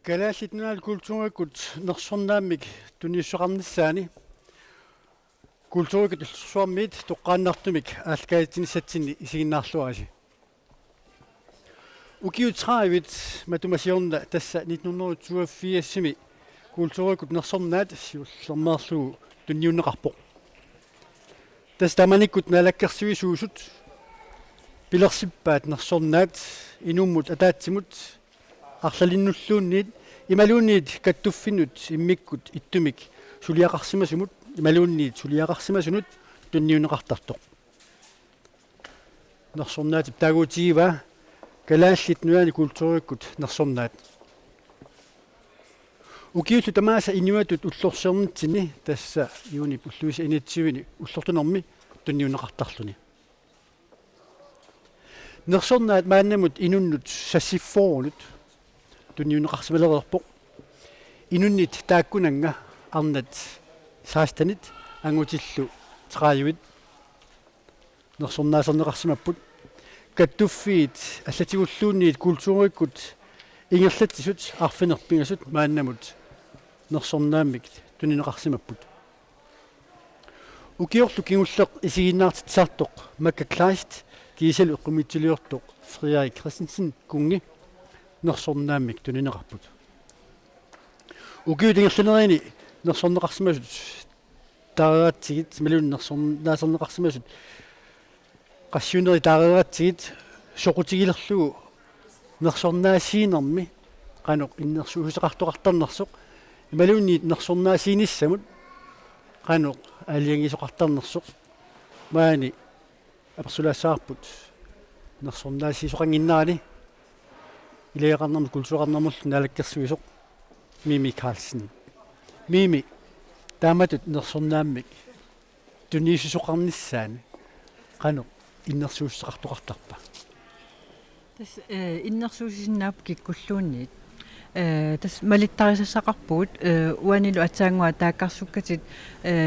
Kalaallit kultuurikut nersornaamik tunissoqarnissaani kultuurikut illersuarmiit toqqaannartumik аалкаатинissatsinni isiginnaarluarasi ukiutraavit matumasiorna tassa 1984-simi kultuurikut nersornaat siullermeerlugu tunniunneqarpoq tastamanikut nalakkersuisuusut pilersippaat nersornaat inummut ataatsimut арлалиннуллуунниит ималуунниит каттуффинут иммиккут иттумик сулиақарсимасумут ималуунниит сулиақарсимасунут тунниунеқартартоқ нерсорнаатип таагуутигива калааллит нуани культуриккут нерсорнаат укиуллу тамааса инуатут уллорсернитсини тасса юуни пуллуиса инитсивини уллортунерми тунниунеқартарлуни нерсорнаат мааннамут инуннут сассиффоорнут тунниунеқарсималерерпоқ инуннит тааккунанга арнат саастанит ангутиллу трааюит нерсорнаасернеқарсимаппут каттуффиит аллатигуллуунниит культуриккут ингерлатсисут арфинерпингасут мааннамут нерсорнааммик тунинеқарсимаппут укиорлу кигуллеқ исигиннаартитсаартоқ макка клаист кисалу эққумитсилиортоқ Frederik Christensen кунги нерсорнааммик тунинеқарпут укиутингерланерини нерсорнеқарсимасут таараатсигит малун нерсорнаасернеқарсимасут qassiuneri taareeraatsigit soqutigilerlugu nersornaasiinermi qanoq innersuuseqartoqartarnersoq imaluunniit nersornaasiinissamut qanoq aaliangisoqartarnersoq maani apersulaassaarput nersornaasiisoqanginnaani илеэқарнэрмут культуреқарнэрмуллу наалаккерсуисоқ Mimi Carlsen Mimi тааматут нерсорнааммик тунисисоқарнissaани qanoq иннерсууссеқартоқартарпа тас иннерсуусисиннаап киккуллуунниит тас малиттарисассақарпуут уанилу атсаангуа тааккарсуккатит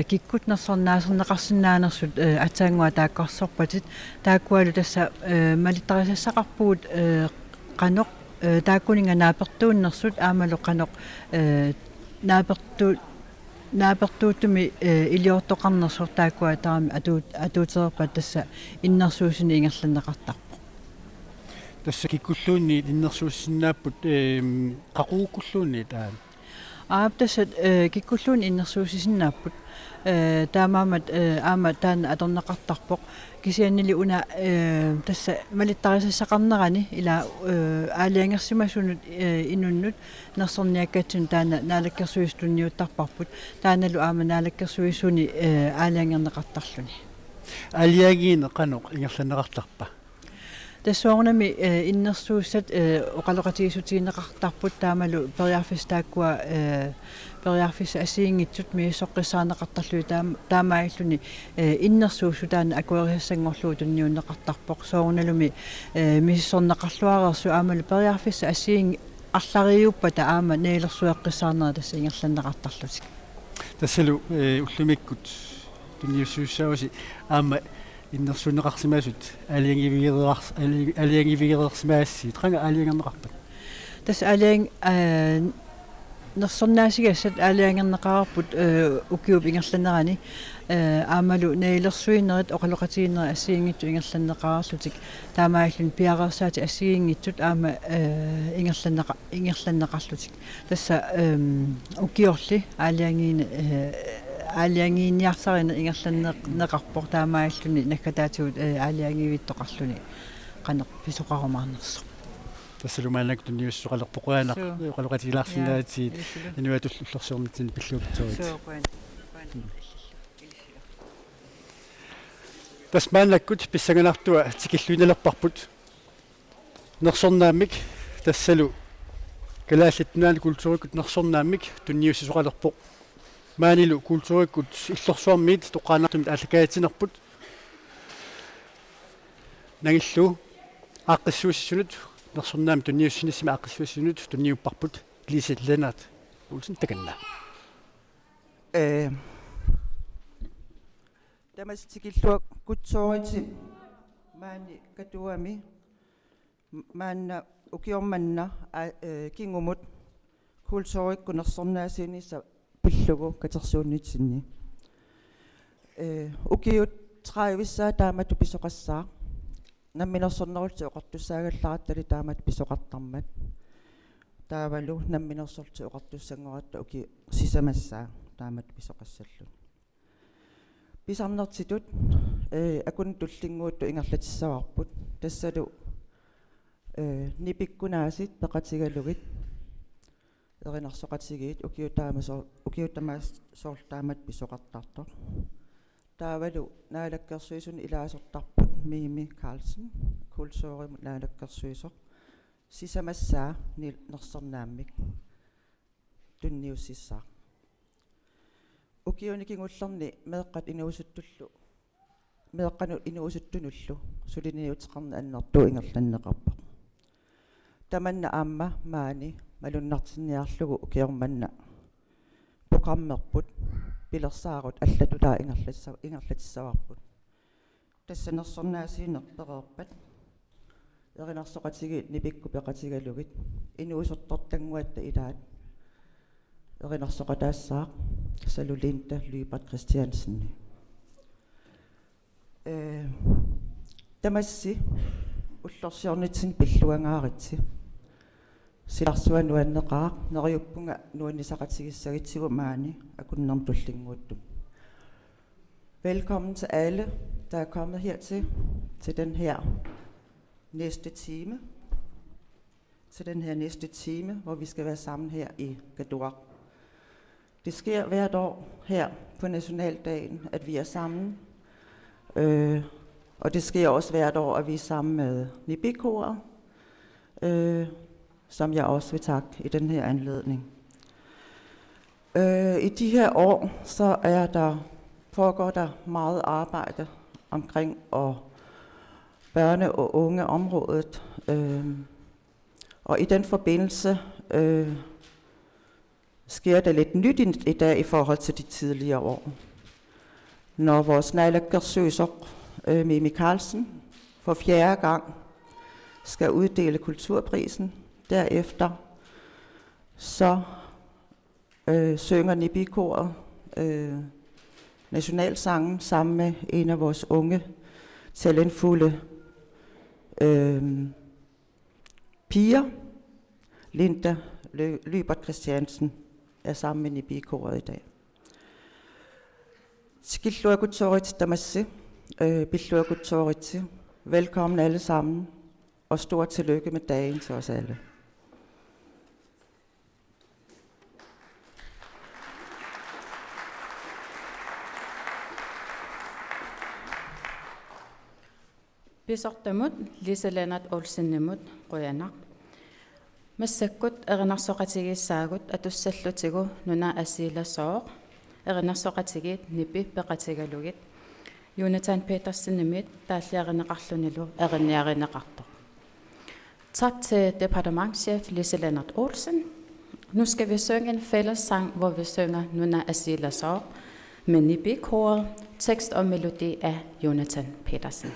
киккут нерсорнаасернеқарсинаанерсут атсаангуа тааккарсорпатит тааккуалу тасса малиттарисассақарпуут qanoq тааккунинга наапертууннэрсут аамалу qanoq наапертуутуми илиортоқарнерсор тааккуа таами атуутерерпат тасса иннерсуусини ингерланнеқартарпо тасса киккуллуунни иннерсууссиннааппут қақууккуллуунни таа тасса киккуллуун иннерсуусисиннааппут таамаамат аама таана аторнеқартарпоқ кисианнили уна тасса малиттарисассақарнерани ила аалиангерсимасунут инуннут нерсорниаккатсун таана наалаккерсуистунниуттарпарпут тааналу аама наалаккерсуисуни аалиангернеқартарлуни алиагине қаноқ ингерланнеқартарпа тассуорнами иннерсууссат оқалоқатигисутигинеқартарпут таамалу периарфистааккуа периарфис асиингитсут мииссоққиссаанеқартарлуи таамаиллуни иннерсуусу таана акуериассангорлуу тунниуннеқартарпоқ соорналуми миссорнеқарлуарерсу аамалу периарфис асиинги арлариуппата аама неилерсуэққиссаарнера тасса ингерланнеқартарлутик тассалу уллумиккут тунниуссууссауси аама иннерсунеқарсимасут алиангивигерерсимаассии транга алиангернеқарпат тас алианг нерсорнаасигассат аалиангернеқарпут укиуп ингерланерани аамалу неилерсуинерит оқалоқатигиннери ассиингитсу ингерланнеқарарлутик таамааллун пиарерсаати ассиингитсут аама ингерланнеқарлутик тасса укиорли аалиангиинниарсарина ингерланнеқарпор таамааллуни наккатаатигут аалиангивиттоқарлуни qanoq писоқарумаарнерсо тассалумаанак тунниуссоқалерпоқуанақ оқалоқатигилаарсинаатиит инуатуллерсуорнитсини пиллуупторит тасмаанаккут писсаганартуа тикиллуиналерпарпут нерсорнааммик тассалу калааллиттунаани культуриккут нерсорнааммик тунниуссисоқалерпоқ маанилу культуриккут иллорсуармиит тоққаанартумит ааллакаатинерпут нагиллу ааққиссуussissunut нерсорнаами тунниуссинissими ааққиссуussинут тунниуппарпут Lise Lennart Olsen таканна тамастикиллуак кутсоорити маани катуами маанна укиорманна кингумут kultuurikkunersornaasiinissa pillugu katersuunnitsinni ukiut traivissa taamat pisoqassaa namminersornerulti oqartussaaгаllaarattали taamat pisoqartarmat taavalu namminersorti oqartussangoratta uki sisamassaa taamat pisoqassallu pisarnertitut akun tullinguuttu ingerlatissavарput tassalu nipikkunaasit peqatigalugit erinarsoqatigiit ukiutamaas soortaamat pisoqartartoq taavalu naalakkersuisun ilaasortarput Mimi Carlsen kultuurimut naalakkersuisoq sisamassaa nersornaamik tunniussissaa ukiunikingullerni meeqqat inuusuttullu meeqqanut inuusuttunullu suliniuteqarna annertu ingerlanneqarpaq tamanna aamma maani malunnartinniarlugu ukiormanna puqammerput pilersaarut allatulaa ingerlatissavарput tassanersornaasiinerpereerpat erinarsoqatigiit nipikku peqatigalugit inuusortortanguatta ilaat erinarsoqataassaaq salulinta Lybert Christiansen tamassi ullorsiornitsin pilluangaaritsi silarsuanuanneqaaq neriuppunga nuannisaqatigissagitsigu maani akunnerm tullinguuttum. Velkommen til alle, der er kommet hertil til den her næste time. Til den her næste time, hvor vi skal være sammen her i Qadoq. Det sker hvert år her på Nationaldagen, at vi er sammen. Og det sker også hvert år, at vi er sammen med Nibikoret, som jeg også vil takke i den her anledning. I de her år, så foregår der meget arbejde omkring børne- og ungeområdet. Og i den forbindelse sker der lidt nyt i dag i forhold til de tidligere år. Når vores naalakkersuisoq Mimi Carlsen for 4. gang skal uddele kulturprisen. Derefter så synger Nibikoret nationalsangen sammen med en af vores unge, talentfulde piger. Linda Lybert Christiansen er sammen med Nibikoret i dag. Skilluagutorit damassi, billuagutorit. Velkommen alle sammen, og stort tillykke med dagen til os alle. Pisortamut Liselanat Olsennemut qoyanak massakkut erinarsoqatigiissaagut atussallutigu nuna asiilasooq erinarsoqatigit nipi peqatigalugit Jonathan Petersen-Nemit taalliarineqarlunilu erinniarineqartoq. Tak til departementschef Liselanat Olsen. Nu skal vi synge en fællessang, hvor vi synger Nuna asiilasooq med Nibikoret, tekst og melodi af Jonathan Petersen.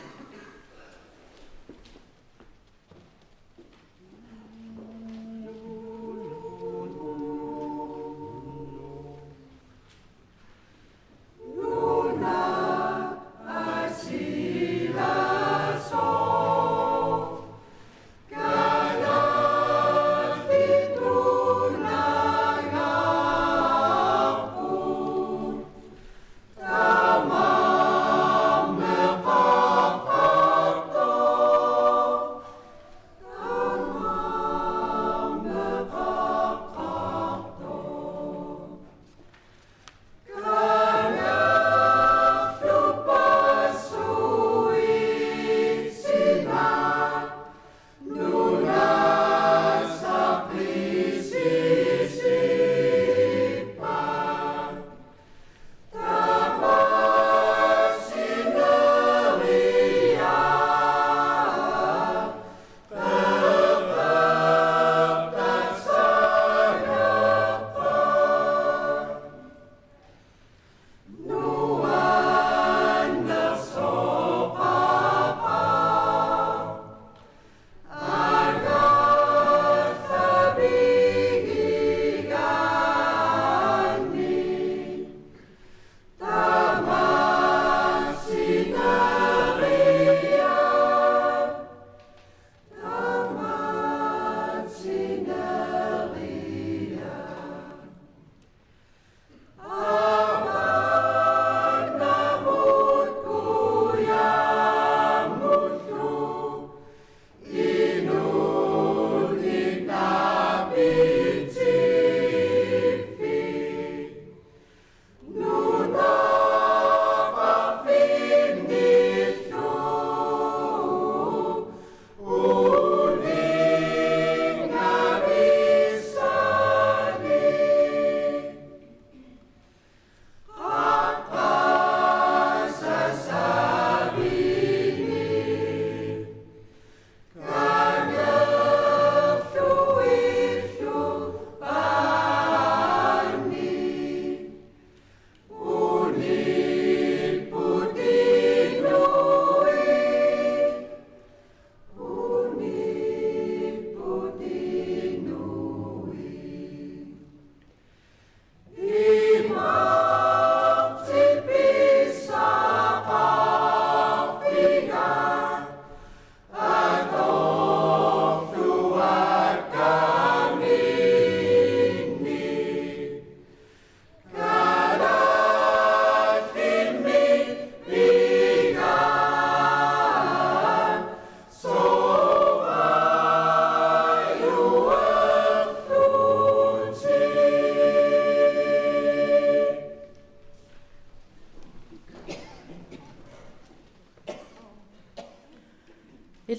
Tamam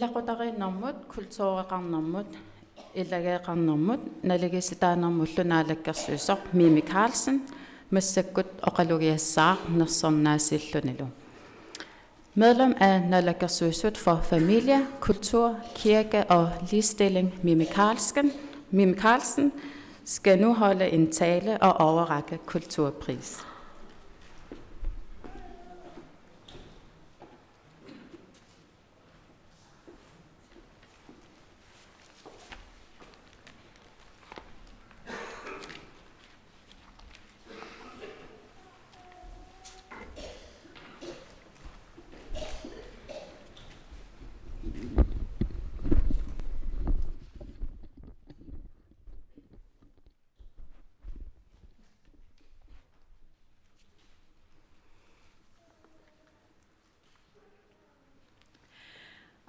илақутариннэрмут культуреқарнэрмут иллагеқарнэрмут налигиситаанэрмуллунаалаккерсуисоқ Mimi Karlsen массаккут оқалугиассаа нерсорнаасииллунилу. Medlem af Naalakkersuisut for familie, kultur, kirke og ligestilling Mimi Karlsen skal nu holde en tale og overrække kulturpris.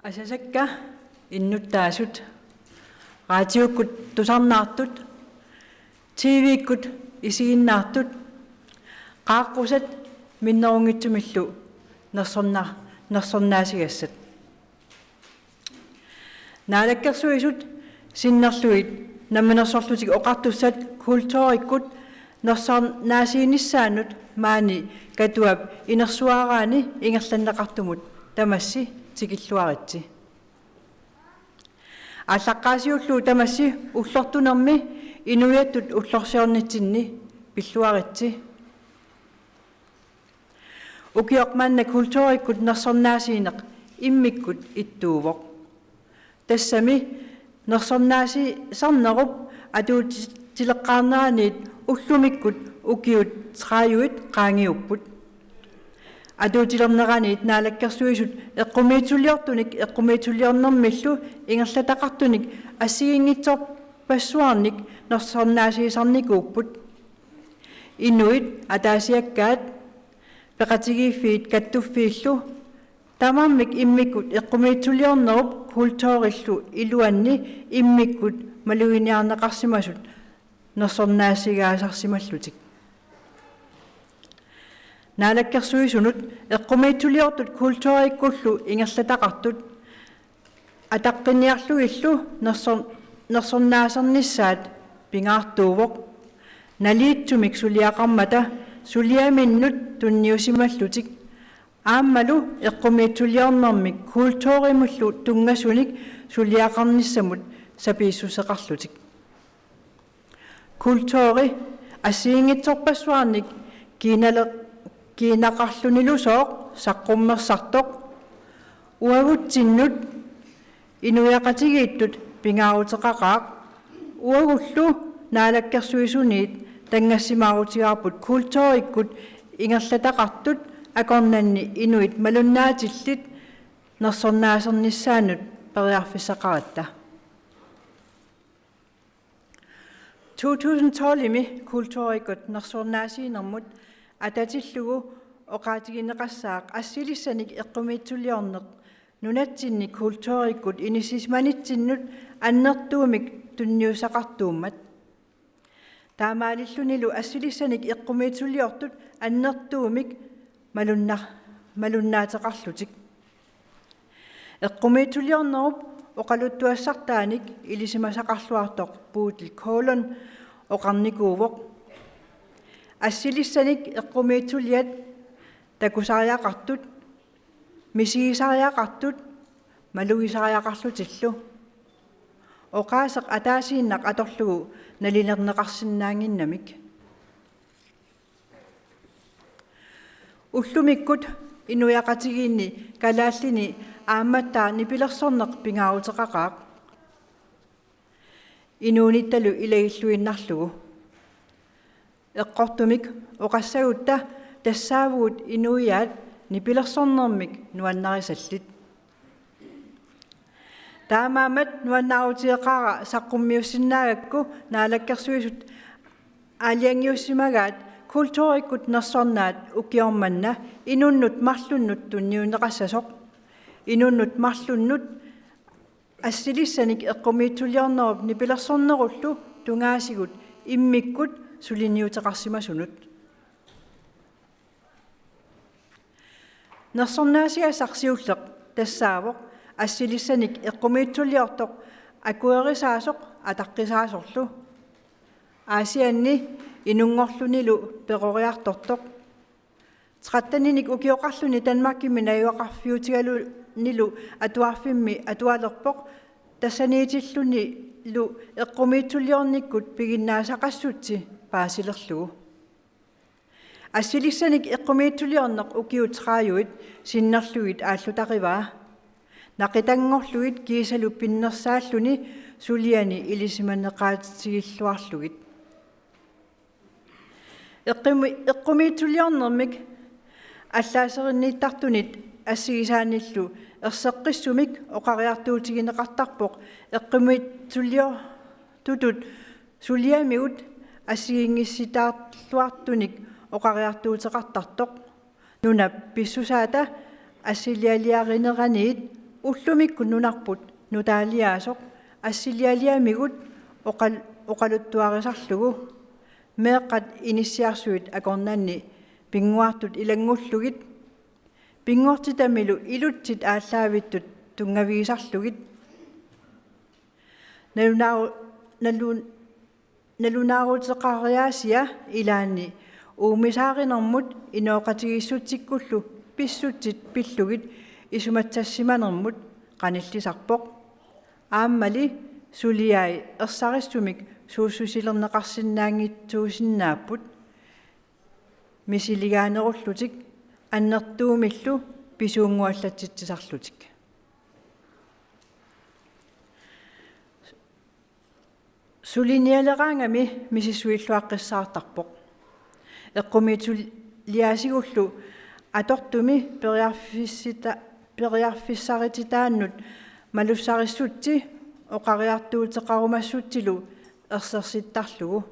Asasakka innuttaasut raatiukkut tusarnaartut TV-ikkut isiginnaartut qaaqqusat minnerungittumillu nersornaasigassat naalakkersuisut sinnerluit nammanersorlutik oqartussat kultuurikkut nersornaasiinissaanut maani katuap inersuaraani ingerlanneqartumut tamassi tikilluaritsi аллаққаасиуллуу тамасси уллортунерми инуяттут уллорсиорнитсинни пиллуаритси укиоқманна культууриккут нерсорнаасиинеқ иммиккут иттуувоқ тассами нерсорнааси сарнеруп атуутилеққарнааниит уллумиккут укиут трааюит qaangiupпут адуутилернераниит наалаккерсуисут эққумиитсулиортуник эққумиитсулиорнэрмиллу ингерлатақартуник ассигингитсор пассуарник нерсорнаасиисарникууппут инуит атаасиаккаат пеқатигииффиит каттуффииллу тамармик иммиккут эққумиитсулиорнеруп культууриллу илуанни иммиккут малугиниарнеқарсимасут нерсорнаасигаасарсималлутик наалаккерсуисунут эққумиитсулиортут культууриккуллу ингерлатақартут атаққиниарлугиллу нерсорнаасерниссаат пингаартуувоқ налиитсумик сулиақармата сулиаминнут тунниусималлутик ааммалу эққумиитсулиорнэрмик культууримуллу тунгасуник сулиақарниссамут сапииссусеқарлутик культуури ассиингитсорпассуарник kiinaqarlunilусооq saqqummersartoq uaguttinnut inuiaqatigiittut pingaarutеqaqaaq uagullu naalakkersuisuniit tangassimaarutigaarput kultuurikkut ingerlataqartut akornanni inuit malunnaatillit nersornaasernissaanut periarfissaqaratta 2012 imi kultuurikkut nersornaasiinermut ататиллугу оқаатигинеқассаақ ассилиссаник эққумиитсулиорнеқ нунатсинни культууриккут инисисманитсиннут аннертуумик тунниусақартууммат таамаалиллунилу ассилиссаник эққумиитсулиортут аннертуумик малуннаатеқарлутик эққумиитсулиорнеруп оқалуттуассартааник илисимасақарлуартоқ пуутил колон оқарникуувоқ ассилиссаник эққумиитсулиат такусариақартут мисигисариақартут малугисариақарлутиллу оқаасеқ атаасииннақ аторлугу налинернеқарсинаангиннамик уллумиккут инуяқатигиинни калааллини аамматтаа нипилерсорнеқ пингаарутеқақаақ инуунитталу илагиллуиннарлугу эққортумик оқассагутта тассаавуут инуиаат нипилерсорнэрмик нуаннарисаллит таамаамат нуаннаарутиеқаара саққуммиуссиннаагакку наалаккерсуисут аалиангиуссимагаат культууриккут нерсорнаат укиорманна инуннут марлуннут тунниунеқассасоқ инуннут марлуннут ассилиссаник эққумиитсулиорнеруп нипилерсорнеруллу тунгаасигут иммиккут сулиниутеқарсимасунут нерсорнаасиасарсиуллеқ тассаавоқ ассилиссаник эққумиитсулиортоқ акуерисаасоқ атаққисаасорлу аасианни инунгорлунилу перориартортоқ тратаниник укиоқарлуни Данмаркимми наюақарфиутигалунилу атуарфимми атуалерпоқ тассаниитиллуни лу эққумиитсулиорниккут пигиннаасақассутси паасилерлугу ассилиссаник эққумиитсулиорнеқ укиутрааюит синнерлугит ааллутариваа нақитангорлугит кисалу пиннерсааллуни сулиани илисиманеқаатигиллуарлугит эққумиитсулиорнермик аллаасериннииттартунит ассигисааниллу ерсеққиссумик оқариартуутигинеқартарпоқ эққумиитсулиор тутут сулиамиут ассигингисситаарлуартуник оқариартуутеқартартоқ нуна писсусаата ассилиалиаринераниит уллумикку нунарпут нутаалиаасоқ ассилиалиамигут оқалуттуарисарлугу меэққат иниссиарсуит акорнанни пингуартут илангуллугит пингуортитамилу илутсит ааллаавиттут тунгавигисарлугит налунаарутеқариаасиа илаанни уумисааринэрмут инооқатигиссутсиккуллу писсутсит пиллугит исуматсассиманермут қаниллисарпоқ ааммали сулиаи ерсариссумик суусусилернеқарсинаангитсуусиннааппут мисилигаанеруллутик аннертуумиллу писуунгуаллатситсисарлутик сулиниалераангами мисисуиллуаққиссаартарпоқ эққумиитсулиасигуллу атортуми периарфиссарититааннут малуссариссутти оқариартуутеқарумассутсилу ерсерситтарлугу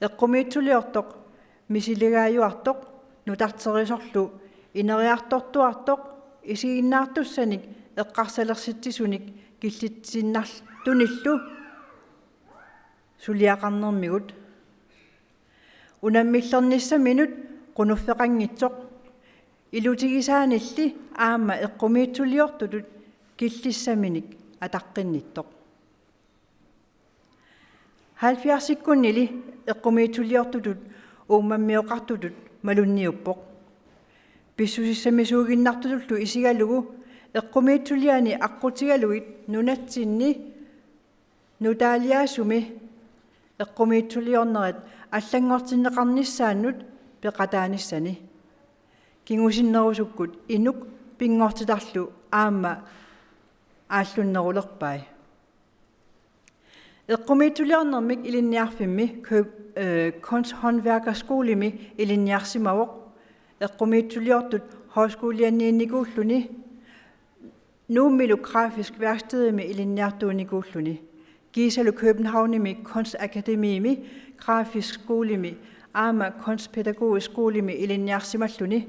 эққумиитсулиортоқ мисилигааюартоқ нутартерисорлу инериартортуартоқ исигиннаартуссаник эққарсалерситсисуник киллитсиннартуниллу сулиақарнермигут унаммиллерниссаминут қунуффеқангитсоқ илутигисаанилли аама эққумиитсулиортутут киллиссаминик атаққинниттоқ 70-иккуннили эққумиитсулиортутут ууммаммиоқартутут малунниуппоқ писсусиссамисуугиннартутуллу исигалугу эққумиитсулиани аққутигалугит нунатсинни нутаалиаасуми эққумиитсулиорнерат аллангортиннеқарниссааннут пеқатааниссани кингусиннерусуккут инук пингортитарлу аама ааллуннерулерпай эққумиитсулиорнермик илинниарфимми Kunsthåndværkerskoolimi илинниарсимавоқ эққумиитсулиортут højskoleanniinnikууллуни нууммилу графиск værkstedimi илинниартууникууллуни Gisalu Københavnimi Kunstakademiimi grafisk skolimi aama kunstpædagogisk skolimi ilinniarsimalluni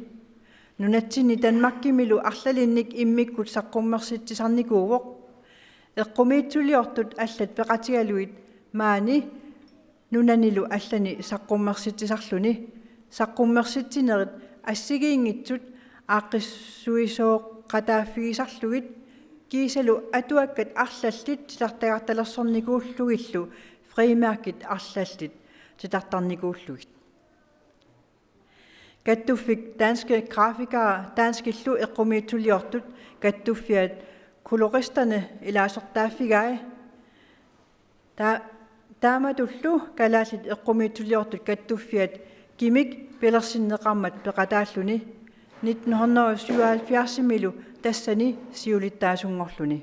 nunatsini Danmarkimilu arlalinnik immikkut saqqummersitsisarnikuuvoq eqqumiitsuliortut allat peqatigaluit maani nunanilu allani saqqummersitsisarluni saqqummersitsinerit assigiingitsut aaqqissuisooqqataafigisarlugit Gisalu atuakkat arlallit tilartagartalersornikuullugillu frimærkit arlallit tilartarnikuullugit Kattuffik danske grafikere danskillu eqqumiitsuliortut kattuffiat koloristerne ilaasortaafigai taamatullu kalaallit eqqumiitsuliortut kattuffiat kimik pelersinneqarmat peqataalluni 1977 milu tassani siulittaasungorluni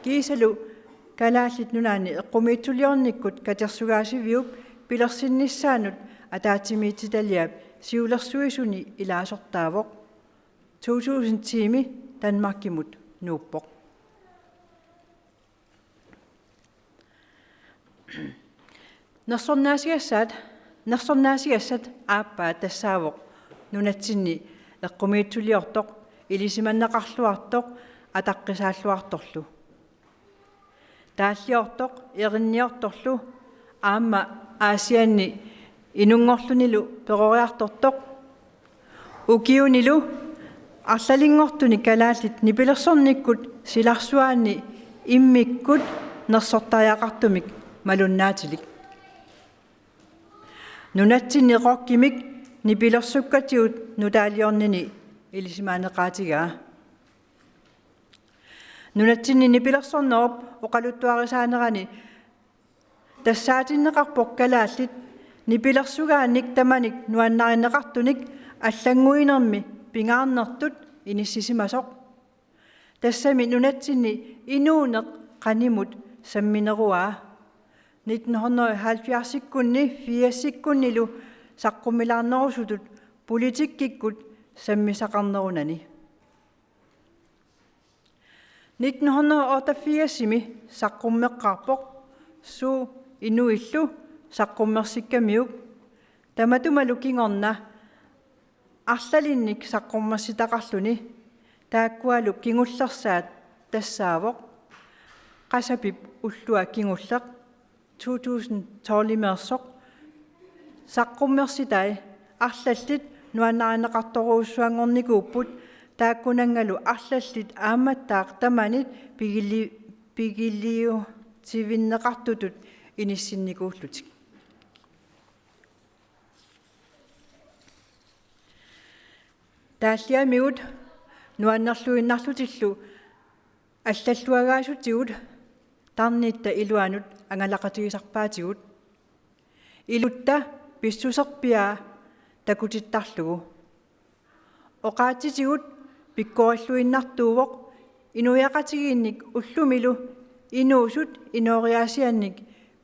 Gisalu kalaallit nunaani eqqumiitsuliornikkut katersugaasiviup pilersinnissaanut ataatimiititaliap siulersuisuni ilaasortaavoq 2000 tiimi Danmarkimut nuuppoq Nersornaasigassat aappaa tassaavoq nunatsinni eqqumiitsuliortoq ilisimanneqarluartoq ataqqisaalluartorlu taalliortoq erinniortorlu aamma aasianni inungorlunilu peroriartortoq ukiunilu арлалингортуни калааллит нипилерсорниккут силарсуаани иммиккут нерсортариақартумик малуннаатилик нунатсинеқоркимик нипилерсуккатиут нутаалиорнини илисимаанеқаатигаа нунатсинни нипилерсорнеруп оқалуттуарисаанерани тассаатиннеқарпоқ калааллит нипилерсугааник таманик нуаннаринеқартуник аллангуинерми пингаарнертут иниссисимасоқ тассами нунатсинни инуунеқ qaнимут самминеруаа 1970-сиккунни 80-сиккуннилу саққуммилаарнерусутут политиккиккут саммисақарнерунани 1988-ми саққуммеққарпоқ суу инуиллу саққуммерсиккамиук таматумалу кингорна арлалинник саққуммерситақарлуни тааккуалу кингуллерсаат тассаавоқ qasapip ullua kingulleq 2012-имерсоқ саққуммерситай арлаллит нуаннаринеқарторуussуангорникууппут тааккунангалу арлаллит ааматтаақ таманит пигилиу тивиннеқартутут иниссинникууллутик тааллиамиут нуаннерлуиннарлутиллу аллаллуагаасутигут тарнитта илуанут ангалақатигисарпаатигут илутта писсусерпиаа такутиттарлугу оқаатитигут пиккориллуиннартуувоқ инуяқатигиинник уллумилу инуусут инориаасианник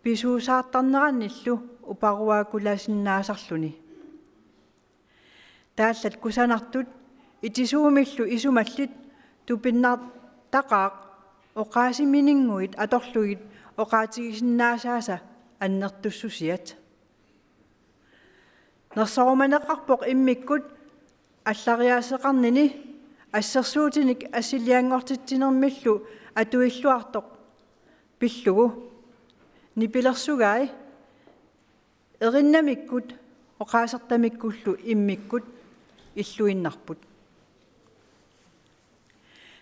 писуусаартарнеранниллу упаруаакулаасиннаасарлуни тааллат кусанартут итисуумиллу исумаллит тупиннаар тақаақ оқаасиминингуит аторлугит оқаатигисиннаасааса аннертуссусиат нерсоруманеқарпоқ иммиккут аллариаасеқарнини ассерсуутиник ассилиангортитсинермиллу атуиллуартоқ пиллугу нипилерсугаи эриннамиккут оқаасертамиккуллу иммиккут иллуиннарпут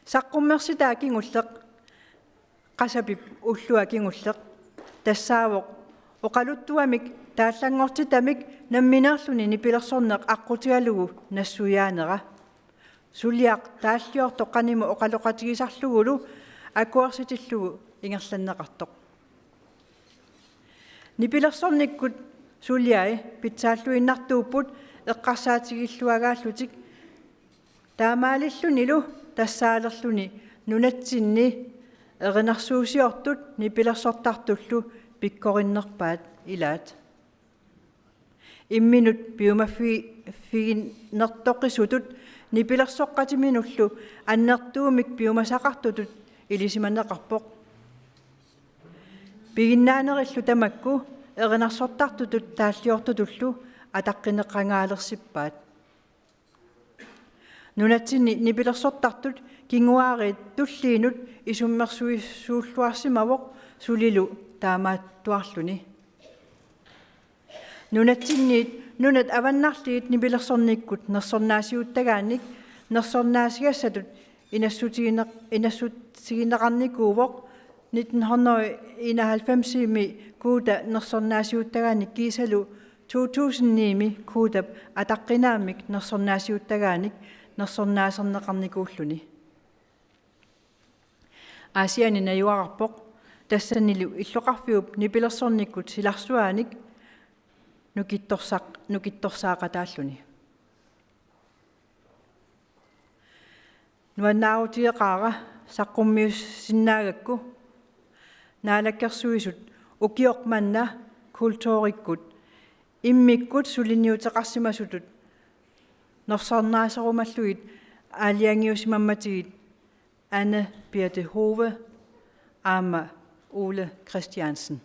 саққуммерситаа кингуллеқ qasapip уллуа кингуллеқ тассаавоқ оқалуттуамик тааллангортитамик намминерлуни нипилерсорнеқ аққутигалугу нассуяанера сулиақ тааллиорто қаниму оқалоқатигисарлугулу акуарситиллугу ингерланнеқартоқ нипилерсорниккут сулиай питсааллуиннартууппут эққарсаатигиллуагааллутик таамаалиллунилу тассаалерлуни нунатсинни эринарсуусиортут нипилерсортартуллу пиккориннерпаат илаат имминут пиумаффигиннертоққисутут нипилерсоққатиминуллу аннертуумик пиумасақартутут илисиманеқарпоқ пигиннаанериллу тамакку эринарсортартутут тааллиортутуллу атаққинеққангаалерсиппаат нунатсинни нипилерсортартут кингуаарит туллиинут исуммерсуиссууллуарсимавоқ сулилу таамааттуарлуни нунатсинниит нунат аваннарлиит нипилерсорниккут нерсорнаасиуттагааник нерсорнаасигассатут инассутсигинеқарникуувоқ 1991-ми куута нерсорнаасиуттагааник кисалу 2000-ними куудап атаққинаамик нерсорнаасиуттагааник нерсорнаасернеқарникууллуни аасиани наюарарпоқ тассанилу иллоқарфиуп нипилерсорниккут силарсуааник нукитторсаақатааллуни нуаннаавутиеқаара саққуммиуссиннаагакку наалаккерсуисут укиоқманна култориккут иммиккут сулиниутеқарсимасутут норсорнаасерумаллугит аалиангиусимамматигит Anne Birte Hove, Amma Ole Christiansen.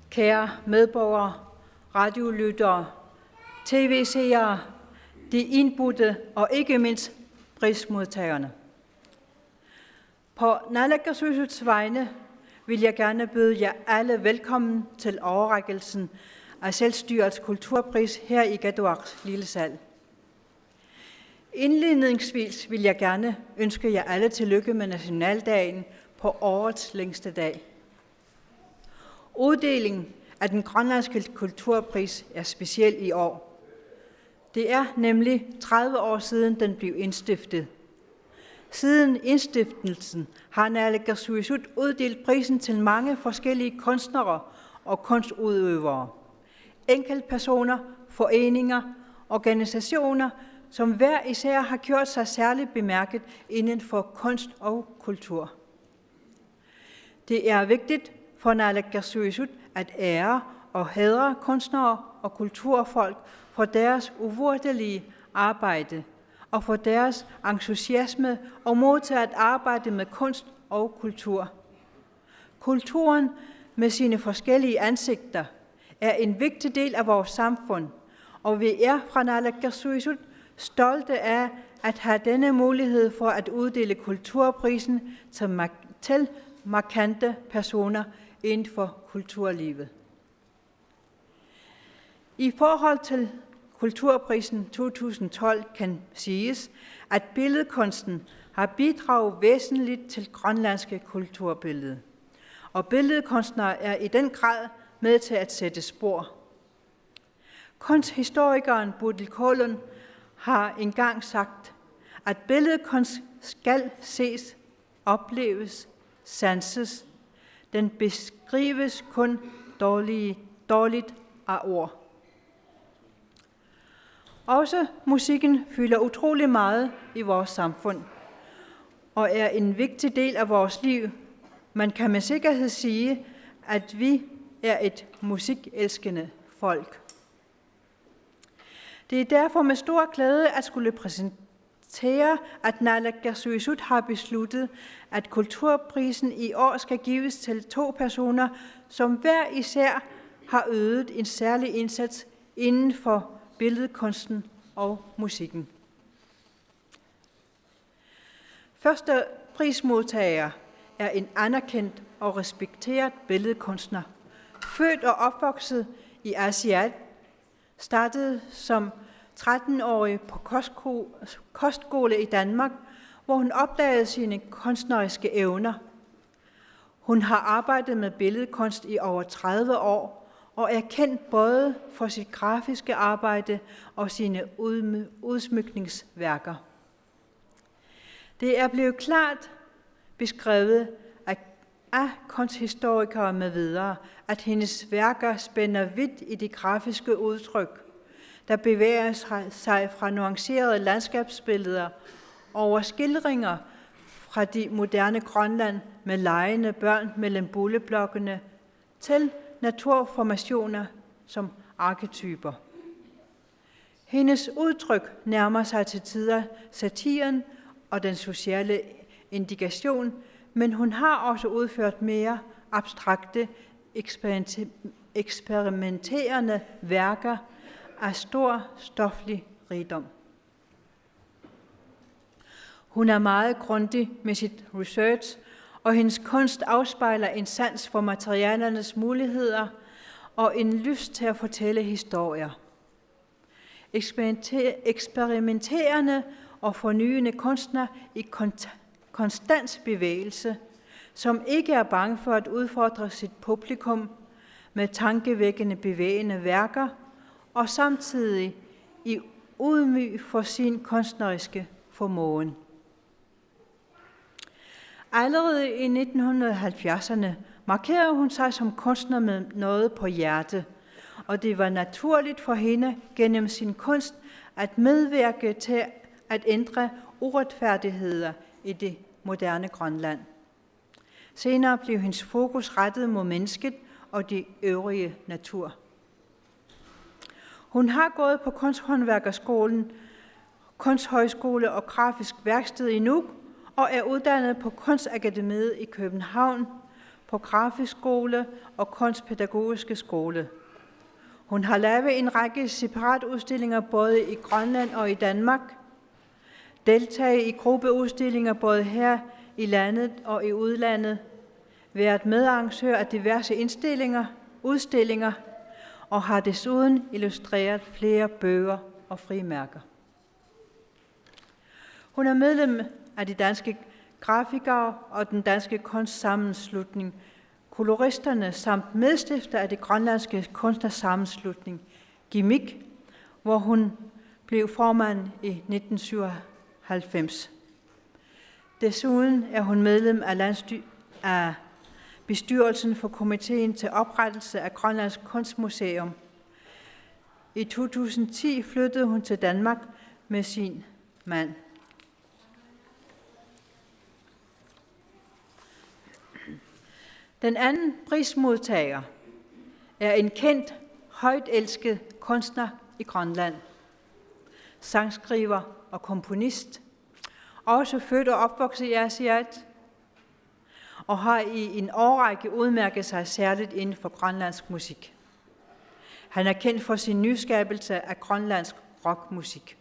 Kære medborgere, radiolyttere, tv-seere, de indbudte og ikke mindst prismodtagerne. På Naalakkersuisuts vegne vil jeg gerne byde jer alle velkommen til overrækkelsen af Selvstyrets kulturpris her i Qaduaqs lille sal. Indledningsvis vil jeg gerne ønske jer alle tillykke med nationaldagen på årets længste dag. Uddelingen af den grønlandske kulturpris er speciel i år. Det er nemlig 30 år siden den blev indstiftet. Siden indstiftelsen har Naalakkersuisut uddelt prisen til mange forskellige kunstnere og kunstudøvere, enkeltpersoner, foreninger, organisationer, som hver især har gjort sig særligt bemærket inden for kunst og kultur. Det er vigtigt for Naalakkersuisut at ære og hædre kunstnere og kulturfolk for deres uvurderlige arbejde og for deres entusiasme og mod til at arbejde med kunst og kultur. Kulturen med sine forskellige ansigter er en vigtig del af vores samfund, og vi er fra Naalakkersuisut stolte af at have denne mulighed for at uddele kulturprisen til markante personer inden for kulturlivet. I forhold til Kulturprisen 2012 kan siges, at billedkunsten har bidraget væsentligt til grønlandske kulturbillede. Og billedkunstnere er i den grad med til at sætte spor. Kunsthistorikeren Bodil Kålund har engang sagt, at billedkunst skal ses, opleves, sanses. Den beskrives kun dårligt af ord. Også musikken fylder utrolig meget i vores samfund og er en vigtig del af vores liv. Man kan med sikkerhed sige, at vi er et musikelskende folk. Det er derfor med stor glæde at skulle præsentere, at Naalakkersuisut har besluttet, at kulturprisen i år skal gives til 2 personer, som hver især har ydet en særlig indsats inden for billedkunsten og musikken. Første prismodtager er en anerkendt og respekteret billedkunstner. Født og opvokset i Asiat, startede som 13-årig på kostskole i Danmark, hvor hun opdagede sine kunstneriske evner. Hun har arbejdet med billedkunst i over 30 år, og er kendt både for sit grafiske arbejde og sine udsmykningsværker. Det er blevet klart beskrevet af kunsthistorikere med videre, at hendes værker spænder vidt i det grafiske udtryk, der bevæger sig fra nuancerede landskabsbilleder over skildringer fra de moderne Grønland med legende børn mellem boligblokkene til naturformationer som arketyper. Hendes udtryk nærmer sig til tider satiren og den sociale indikation, men hun har også udført mere abstrakte, eksperimenterende værker af stor stoflig rigdom. Hun er meget grundig med sit research, og hendes kunst afspejler en sans for materialernes muligheder og en lyst til at fortælle historier. Eksperimenterende og fornyende kunstner i konstant bevægelse, som ikke er bange for at udfordre sit publikum med tankevækkende bevægende værker, og samtidig i ydmyg for sin kunstneriske formåen. Allerede i 1970'erne markerede hun sig som kunstner med noget på hjerte, og det var naturligt for hende gennem sin kunst at medvirke til at ændre uretfærdigheder i det moderne Grønland. Senere blev hendes fokus rettet mod mennesket og det øvrige natur. Hun har gået på Kunsthåndværkerskolen, Kunsthøjskole og Grafisk Værksted i Nuuk, og er uddannet på Kunstakademiet i København, på Grafisk Skole og Kunstpædagogiske Skole. Hun har lavet en række separatudstillinger både i Grønland og i Danmark, deltaget i gruppeudstillinger både her i landet og i udlandet, været medarrangør af diverse udstillinger og har desuden illustreret flere bøger og frimærker. Hun er medlem af de danske grafikere og den danske kunstsammenslutning Koloristerne samt medstifter af det grønlandske kunstnersammenslutning GIMIK, hvor hun blev formand i 1997. Desuden er hun medlem af bestyrelsen for komiteen til oprettelse af Grønlands Kunstmuseum. I 2010 flyttede hun til Danmark med sin mand. Den anden prismodtager er en kendt, højt elsket kunstner i Grønland, sangskriver og komponist, også født og opvokset i Asiat, og har i en årrække udmærket sig særligt inden for grønlandsk musik. Han er kendt for sin nyskabelse af grønlandsk rockmusik.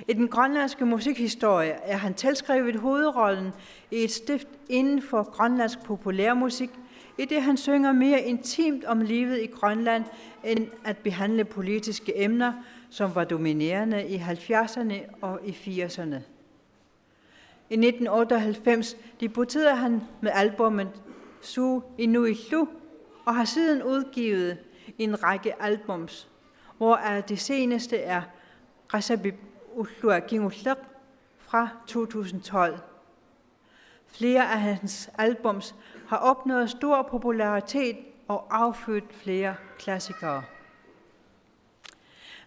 I den grønlandske musikhistorie er han tilskrevet hovedrollen i et stift inden for grønlandsk populærmusik, i det han synger mere intimt om livet i Grønland, end at behandle politiske emner, som var dominerende i 70'erne og i 80'erne. I 1998 debuterede han med albumet Su Inuitlu og har siden udgivet en række albums, hvoraf det seneste er Qasabib Utluagingutluq fra 2012. Flere af hans albums har opnået stor popularitet og affødt flere klassikere.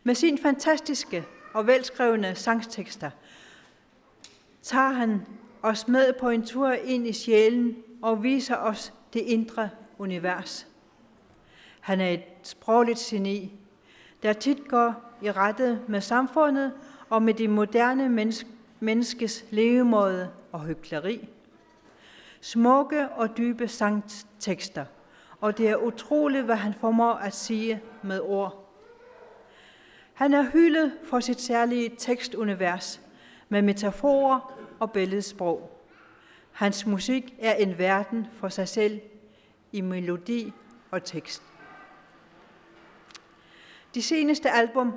Med sine fantastiske og velskrevne sangstekster tager han os med på en tur ind i sjælen og viser os det indre univers. Han er et sprogligt geni, der tit går i rette med samfundet og med det moderne menneskes levemåde og hykleri. Smukke og dybe sangtekster, og det er utroligt, hvad han formår at sige med ord. Han er hyldet for sit særlige tekstunivers med metaforer og billedsprog. Hans musik er en verden for sig selv i melodi og tekst. De seneste album,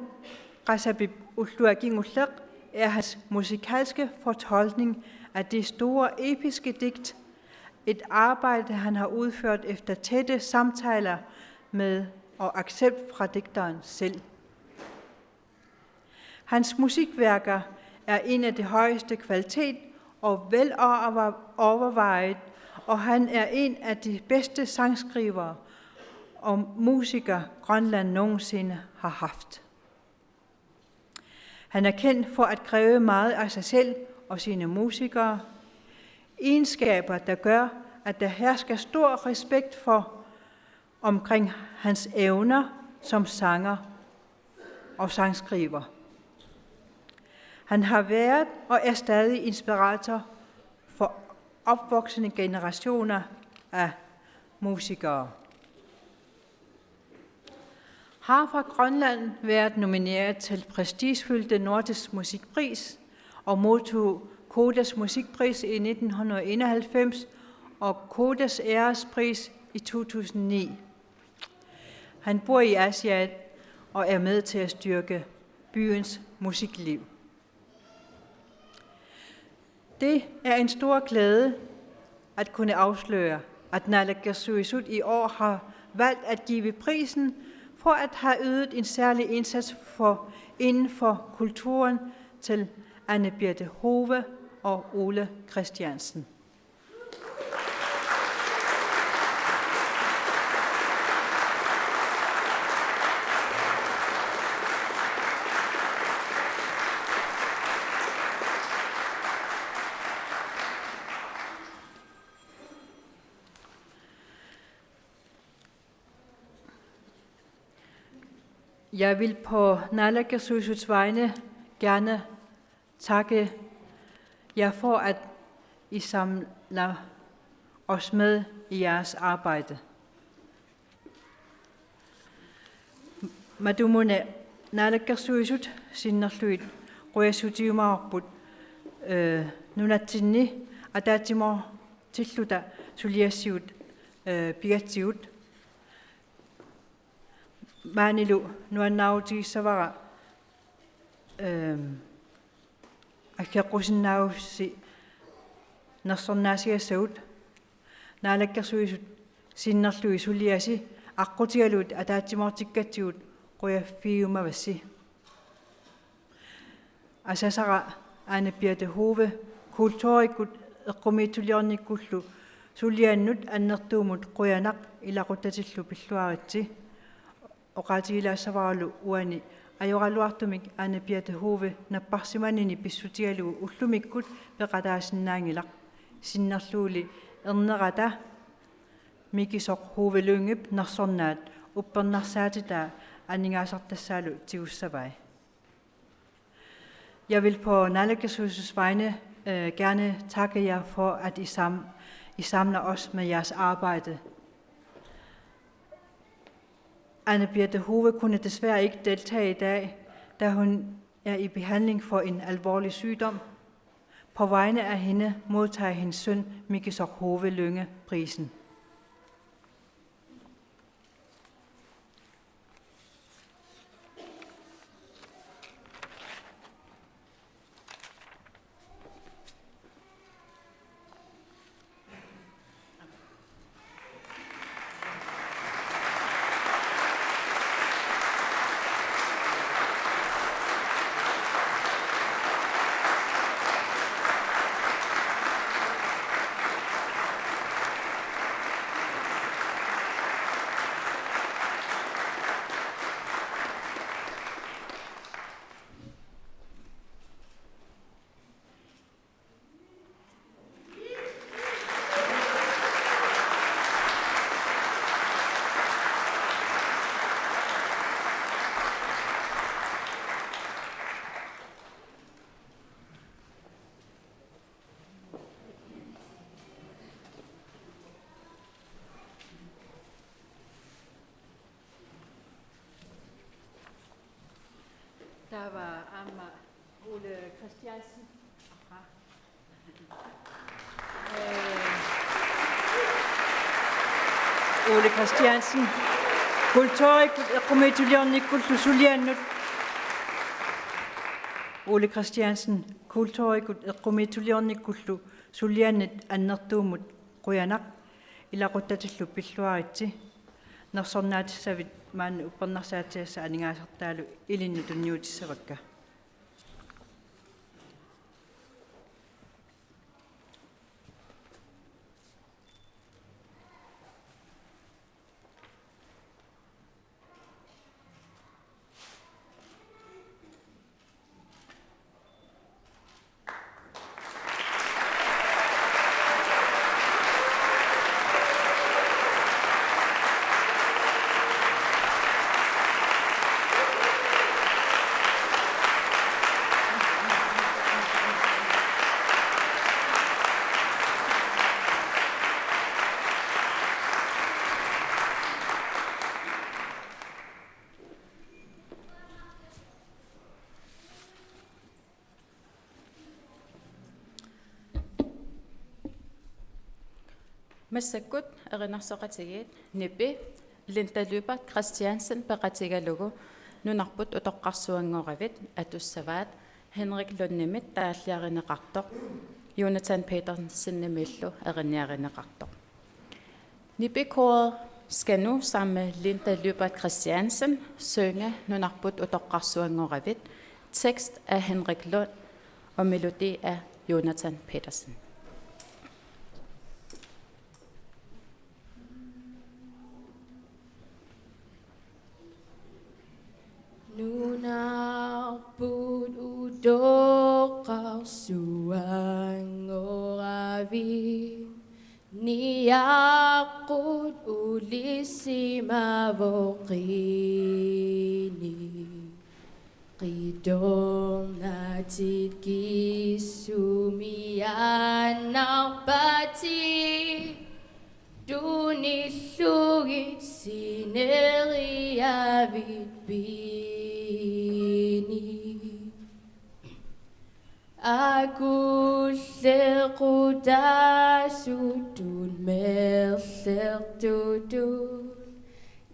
Qasabib Utluagingutluq, er hans musikalske fortolkning af det store episke digt, et arbejde, han har udført efter tætte samtaler med og accept fra digteren selv. Hans musikværker er en af det højeste kvalitet og vel overvejet, og han er en af de bedste sangskrivere og musikere, Grønland nogensinde har haft. Han er kendt for at kræve meget af sig selv og sine musikere, egenskaber, der gør, at der hersker stor respekt for omkring hans evner som sanger og sangskriver. Han har været og er stadig inspirator for opvoksende generationer af musikere. Har fra Grønland været nomineret til prestigefyldte Nordisk Musikpris og modtog Kodas Musikpris i 1991 og Kodas Ærespris i 2009. Han bor i Asiat og er med til at styrke byens musikliv. Det er en stor glæde at kunne afsløre, at Naalakkersuisut i år har valgt at give prisen for at have ydet en særlig indsats inden for kulturen til Anne Birte Hove og Ole Christiansen. Jeg vil på Naalakkersuisuts vegne gerne takke jer for, at I samler os med i jeres arbejde. Madumune naalakkersuisut sinnerluit ruasutiumaarput nunatsinni ataatimor tilluta suliassiut pigatsiut maanilu nuannautiissavara аккеққусиннаагусси нерсорнаасигассагут наалаккерсуисут синнерлуи сулиаси аққутигалуут атаатсимортиккатсигут қуяффиумавасси асасара аанаппиата хуве культуриккут эққумиитулиорниккуллу сулиааннут аннертуумут қуянақ илақутатиллу пиллуаритси оқаатигилаассаваралу уани ajoralluartumik aanapiata huve napparsimanini pissutigalugu ullumikkut peqataassinnaangilaq sinnerluuli ernerata mikisoq huvelungip nersornaat uppernarsaatitaa aningaasartassaalu tigussavai. Jeg vil på Naalakkersuisets vegne gerne takke jer for, at I samler os med jeres arbejde. Anne-Birte Hove kunne desværre ikke deltage i dag, da hun er i behandling for en alvorlig sygdom. På vegne af hende modtager hendes søn Mikisok Hove Lynge prisen. Der var Ole Christiansen. Ole Christiansen. Kulturikut eqqumiituliornikkullu suliannut. Ole Christiansen. Kulturikut eqqumiituliornikkullu suliannit annertuumut quyanaq ilaquttatillu pilluaritsi. Nersornaatissavit maan uppernersaatiassa aningaasartaalu ilinnu tunniutissavakka. Massakut erinarsoqatigiit nipi Linda Christiansen peqatigalugu nunarput utoqqarsuangoravit atussavaat Henrik Lundnimit taalliarineqartoq Jonathan Petersen nimillu eriniarineqartoq. Nipi-koret skal nu sammen med Linda Christiansen synge nunarput utoqqarsuangoravit, tekst af Henrik Lund og melodi af Jonathan Petersen. Nunarput utoqqarsuangoravit niaqut ulissimavoqini qidornatit kisumiannarpati Tunillugit sineria vitbini. Agullequdasutun merlertutun.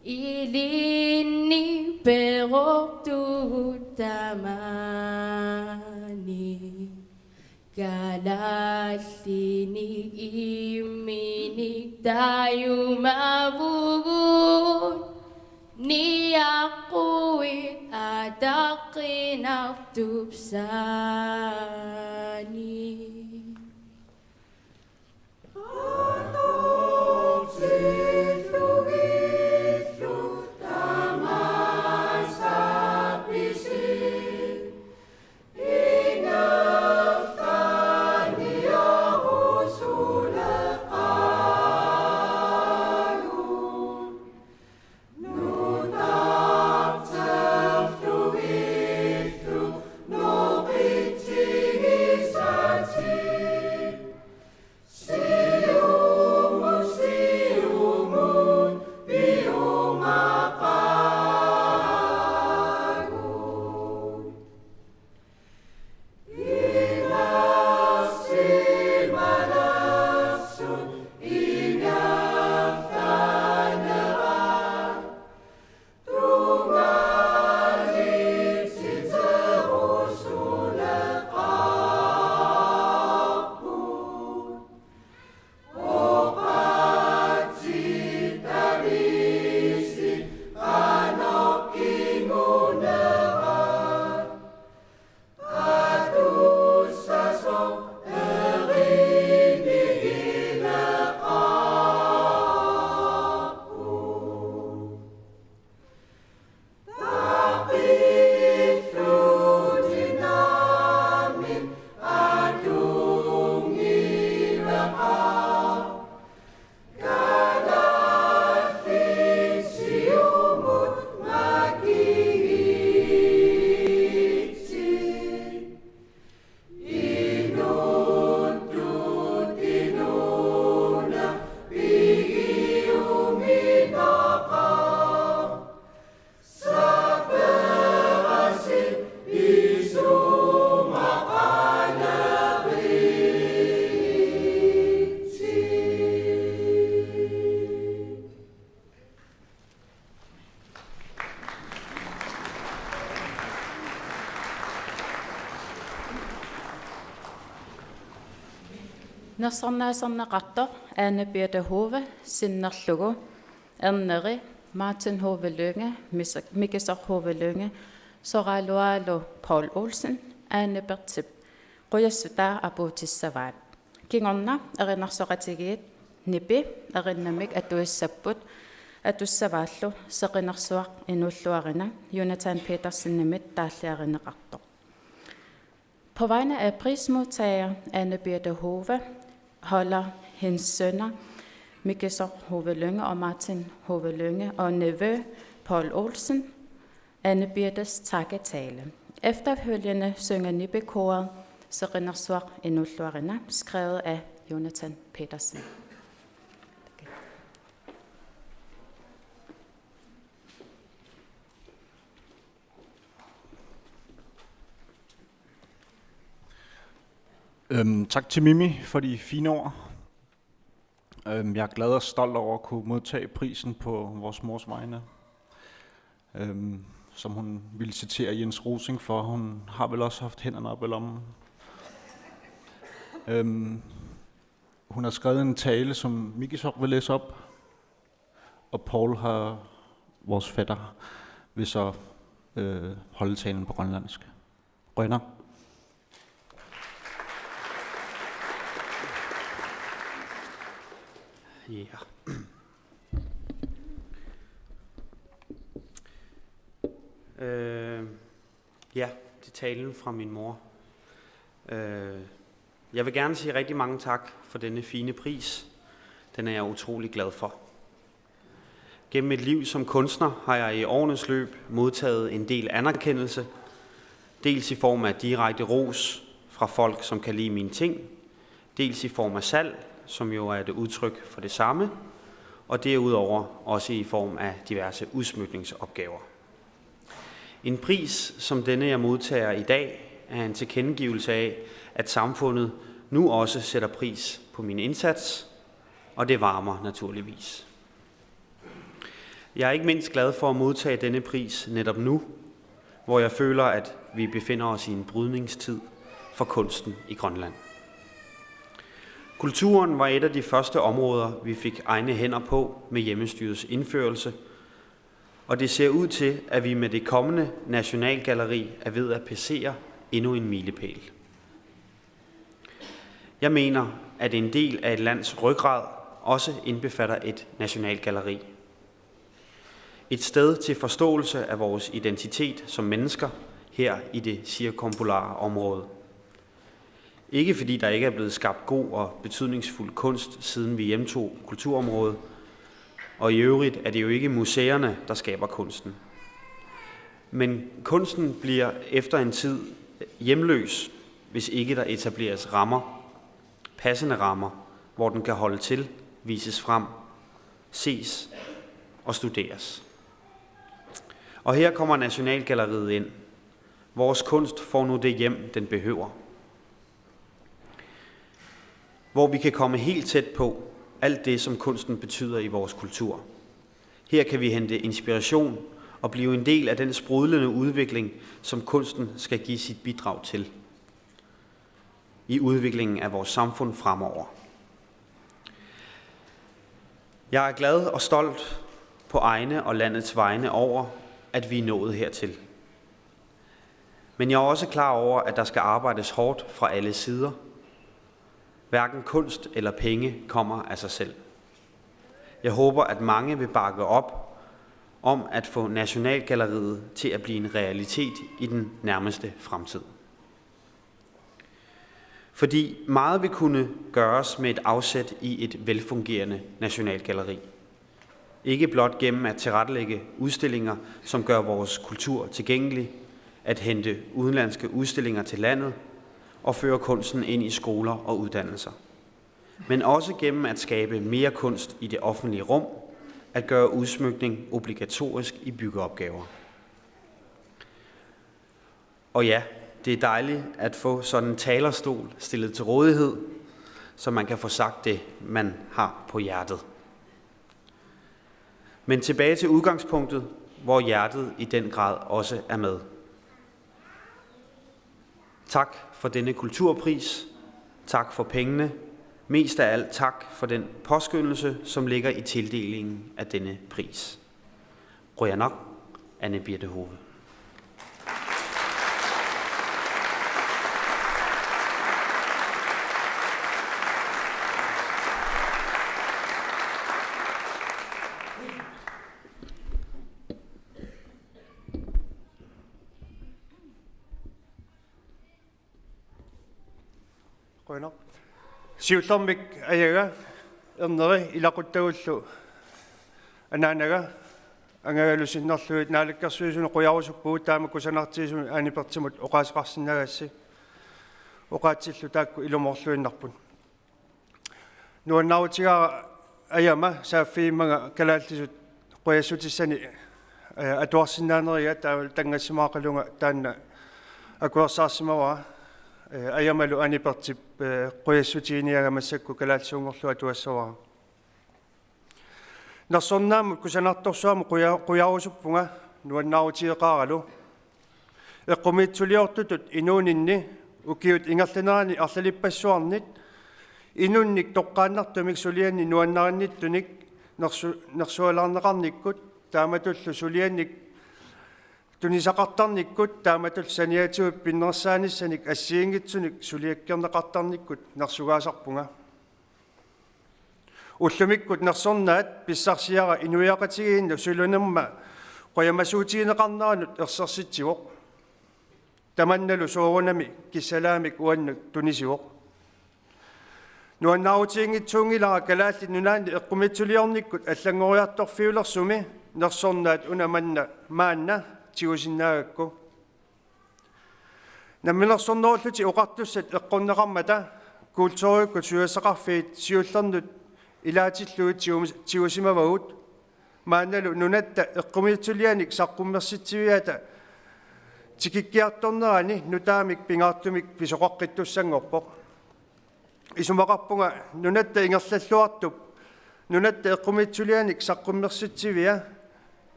Ilini peroktutamani. Galalinik iminik tayo mabugun. Niyakuit at akinaptupsani. Nasarnaasarneqartoq Anne-Birte Hove sinnerlugu erneri Martin Hove Lynge Mikisor Hove Lynge Soralualo Paul Olsen Anne-Bert Tip Qoyassutaa apuutissavaat kingorna erinarsoqatigiit nipi erinnamik atuissapput atussavaallu seqinarsuaq inulluarina Jonathan Petersen nimit taalliarineqartoq. På vegne af prismodtager Anne-Birte Hove holder hendes sønner Mikisor Hove Lynge og Martin Hove Lynge og nevø Paul Olsen Anne-Birtes takketale. Efterfølgende synger nippekoret Seqinarsuaq inulluarina, skrevet af Jonathan Petersen. Tak til Mimi for de fine ord. Jeg er glad og stolt over at kunne modtage prisen på vores mors vegne, som hun ville citere Jens Rosing for. Hun har vel også haft hænderne op i lommen. Hun har skrevet en tale, som Mikisor vil læse op, og Paul har, vores fætter, vil så holde talen på grønlandsk. Rønner. Ja. Ja, det er talen fra min mor. Jeg vil gerne sige rigtig mange tak for denne fine pris. Den er jeg utrolig glad for. Gennem mit liv som kunstner har jeg i årenes løb modtaget en del anerkendelse, dels i form af direkte ros fra folk, som kan lide mine ting, dels i form af salg, som jo er et udtryk for det samme, og derudover også i form af diverse udsmykningsopgaver. En pris som denne, jeg modtager i dag, er en tilkendegivelse af, at samfundet nu også sætter pris på min indsats, og det varmer naturligvis. Jeg er ikke mindst glad for at modtage denne pris netop nu, hvor jeg føler, at vi befinder os i en brydningstid for kunsten i Grønland. Kulturen var et af de første områder, vi fik egne hænder på med hjemmestyrets indførelse, og det ser ud til, at vi med det kommende Nationalgalleri er ved at passere endnu en milepæl. Jeg mener, at en del af et lands ryggrad også indbefatter et nationalgalleri. Et sted til forståelse af vores identitet som mennesker her i det cirkumpolare område. Ikke fordi der ikke er blevet skabt god og betydningsfuld kunst, siden vi hjemtog kulturområdet, og i øvrigt er det jo ikke museerne, der skaber kunsten. Men kunsten bliver efter en tid hjemløs, hvis ikke der etableres rammer, passende rammer, hvor den kan holde til, vises frem, ses og studeres. Og her kommer Nationalgalleriet ind. Vores kunst får nu det hjem, den behøver. Hvor vi kan komme helt tæt på alt det, som kunsten betyder i vores kultur. Her kan vi hente inspiration og blive en del af den sprudlende udvikling, som kunsten skal give sit bidrag til i udviklingen af vores samfund fremover. Jeg er glad og stolt på egne og landets vegne over, at vi er nået hertil. Men jeg er også klar over, at der skal arbejdes hårdt fra alle sider. Hverken kunst eller penge kommer af sig selv. Jeg håber, at mange vil bakke op om at få Nationalgalleriet til at blive en realitet i den nærmeste fremtid. Fordi meget vil kunne gøres med et afsæt i et velfungerende nationalgalleri. Ikke blot gennem at tilrettelægge udstillinger, som gør vores kultur tilgængelig, at hente udenlandske udstillinger til landet og føre kunsten ind i skoler og uddannelser. Men også gennem at skabe mere kunst i det offentlige rum, at gøre udsmykning obligatorisk i byggeopgaver. Og ja, det er dejligt at få sådan en talerstol stillet til rådighed, så man kan få sagt det, man har på hjertet. Men tilbage til udgangspunktet, hvor hjertet i den grad også er med. Tak for denne kulturpris. Tak for pengene. Mest af alt tak for den påskyndelse, som ligger i tildelingen af denne pris. Qujanaq, Anne Birte Hove. Qujanaq. Siullermik ayaga erneri ilaquttagullu anaanaga angagalusinnerluit naalakkersuisunu qujarusuppuut taama kusanartiisunu aanipertimut oqaasqarsinnagassi oqaatsillu taakku ilumorluinnarpun nuannarutigara ayama saaffiimmaga kalaallisut quyassutissani atuarsinnaaneriga taawal tangassimaaqalunga taanna akuersaarsimawaa ayamalu anipertip quyassutiiniagamassakku kalaalsuungorlu atuassawaa narsornaamut kusanartorsuamu qujarusuppunga nuannarutiiqaaralu eqqumiitsuliortutut inuuninni ukiut ingerlanerani arlalipassuarnit inunnik toqqaannartumik sulianni nuannarinnittunik nersualarneqarnikkut taamatullu suliannik tunisaqartarnikkut taamatul saniatiut pinnersaanисsaник ассиингитсуник сулиаккернеқартарниккут нерсугаасарпунга уллумиккут нерсорнаат писсарсиара инуяқатигиинну сулунерма қоямасуутигинеқарнеранут ерсерситсивоқ таманналу соорунами киссалаамик уаннут тунисивоқ нуаннаутиингитсуунгилара калаалли нунаани эққумитсулиорниккут аллангориарторфиулерсуми нерсорнаат унаманна маанна тиусиннаагакку намминерсорнеруллути оқартуссат эққуннеқармата културиукку суясақарфиит сиуллернут илаатиллуит тиусимавагут маанналу нунатта эққумиутсулианик саққуммерситсивиата тикиккиарторнерани нутаамик пингаартумик писоқаққиттуссангорпоқ исумақарпунга нунатта ингерллаллуартуп нунатта эққумиутсулианик саққуммерситсивиа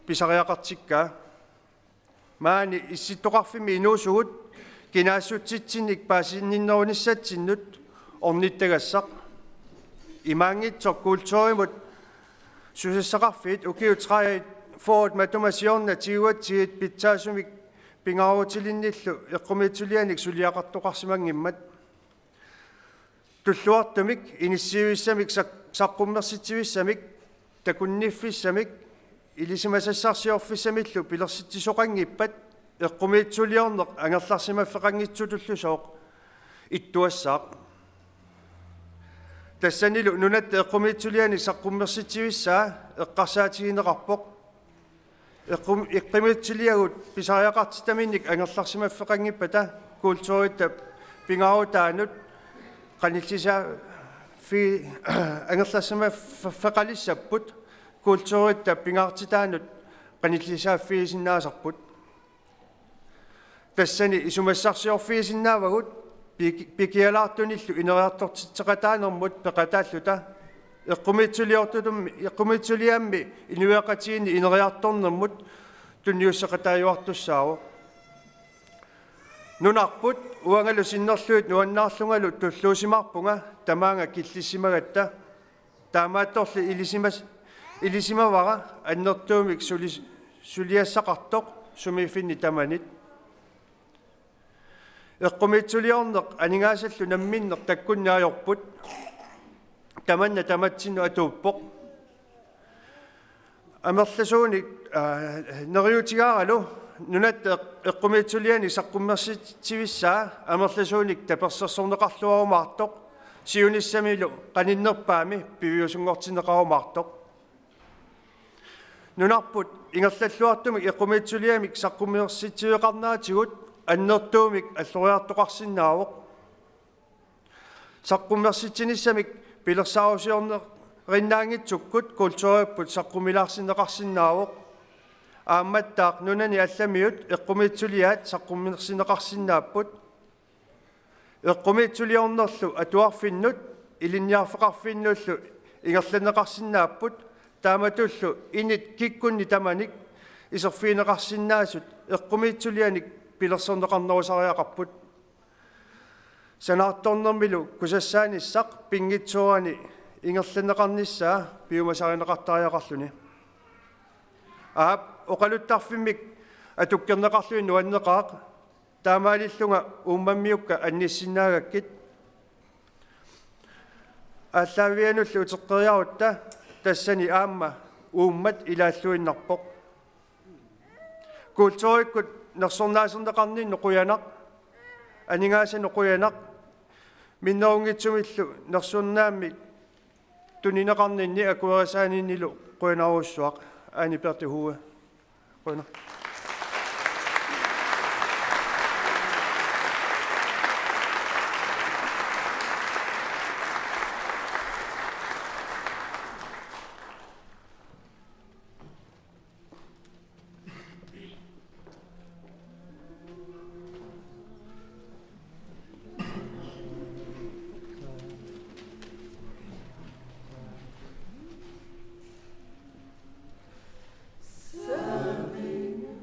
писариақартиккаа маани исситтоқарфими инуусугут кинаассутситсинник паасинниннеруниссатсиннут орниттагассақ имаангитсоқ культуримут сусиссақарфит укиутраа форт матумасиорна тиуатсиит питсаасумик пингаарутилинниллу эққумиутсулианик сулиақартоқарсимангиммат туллуартумик иниссиуиссамик саққуммерситсивиссамик такунниффиссамик илисимасассарсиорфиссамиллу пилерситсисоқангиппат эққумиутсулиорнеқ ангерларсимаффеқангитсутуллусооқ иттуассаақ тассанилу нунатта эққумиутсулиани саққуммерситсивиссаа эққарсаатигинеқарпоқ эққумиутсулиагут писариақартитаминник ангерларсимаффеқангиппата культууритта пингаарутаанут qanillisa fi ангерларсимаффеқалиссаппут культууритта пингаартитаанут qanillisaaффиисиннаасарпут тассани исумассарсиорфиисиннаавагут пикиалаартуниллу инериартортитсеқатаанермут пеқатааллута эққумиутсулиамми инуяқатиини инериарторнермут тунниуссеқатааюартуссааву нунарпут уангалу синнерлуит нуаннаарлунгалу туллуусимарпунга тамаанга киллиссимагатта таамаатторли илисимавара аннертуумик сулиассақартоқ сумифинни таманит эққумиутсулиорнеқ анингаасаллу намминнеқ таккуннаajorput таманна таматсинну атууппоқ амерласууник нериутигааралу нунатта эққумиутсулиани саққуммерситсивиссаа амерласууник таперсерсорнеқарлуарумаартоқ сиуниссамилу qanиннерпаами пивиусунгортинеқарумаартоқ нунарпут ингерллаллуартумик эққумиутсулиамик саққуммерситсивеқарнаатигут аннертуумик аллориартоқарсинаавоқ саққуммерситсиниссамик пилерсаарусиорнеқ риннаангитсуккут культууриппут саққумилаарсинеқарсинаавоқ аамматтаақ нунани алламиут эққумиутсулиаат саққуммерсинеқарсинааппут эққумиутсулиорнерлу атуарфиннут илинниарфеқарфиннуллу ингерланеқарсинааппут тааматуллу инит киккунни таманик исерфиинеқарсинаасут эққумиутсулианик пилерсорнеқарнерусариақарпут санаарторнермилу кусассааниссақ пингитсуани ингерланеқарниссаа пиумасаринеқартариақарлуни аап оқалуттарфиммик атуккернеқарлуи нуаннеқаақ таамаалиллунга ууммаммиукка анниссинаагаккит аллаавиануллу утеққериарутта тассани аама ууммат илааллуиннарпоқ культууриккут нерсорнаасернеқарни ноқуянақ анингааса ноқуянақ миннерунгитсумиллу нерсурнаамми тунинеқарнинни акуерисааниннилу қуянааруссуақ аани перти хуа қуяна Serving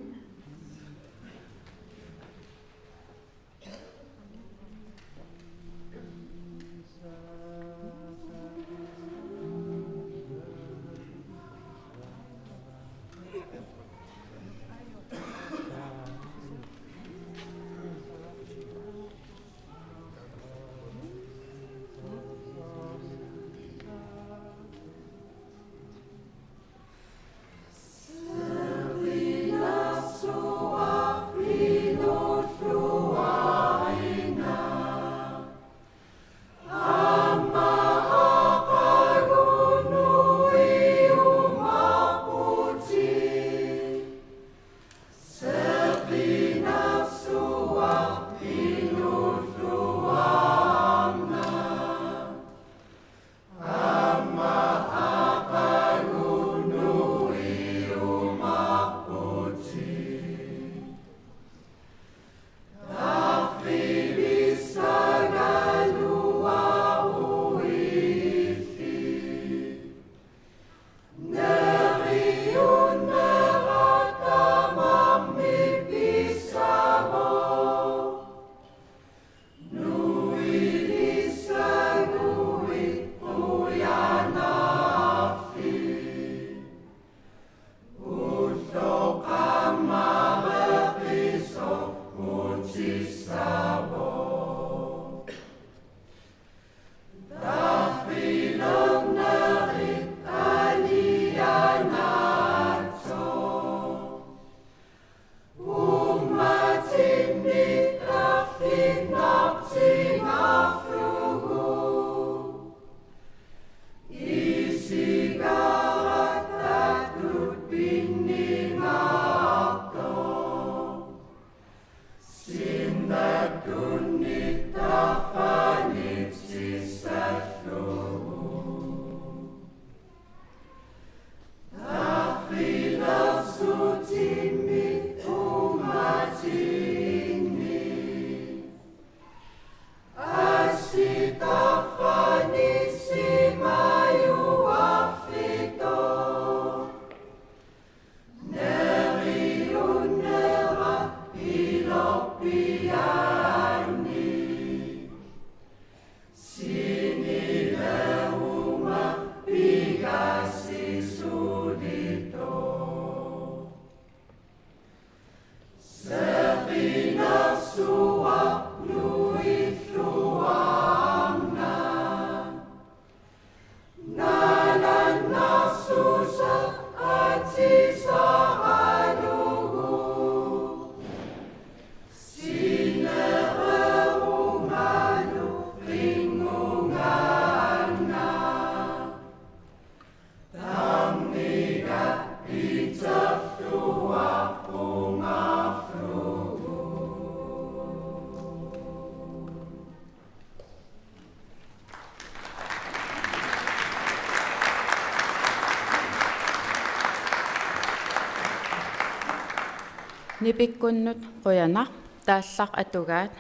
Nipikkunnut quyanar taallaq atugaat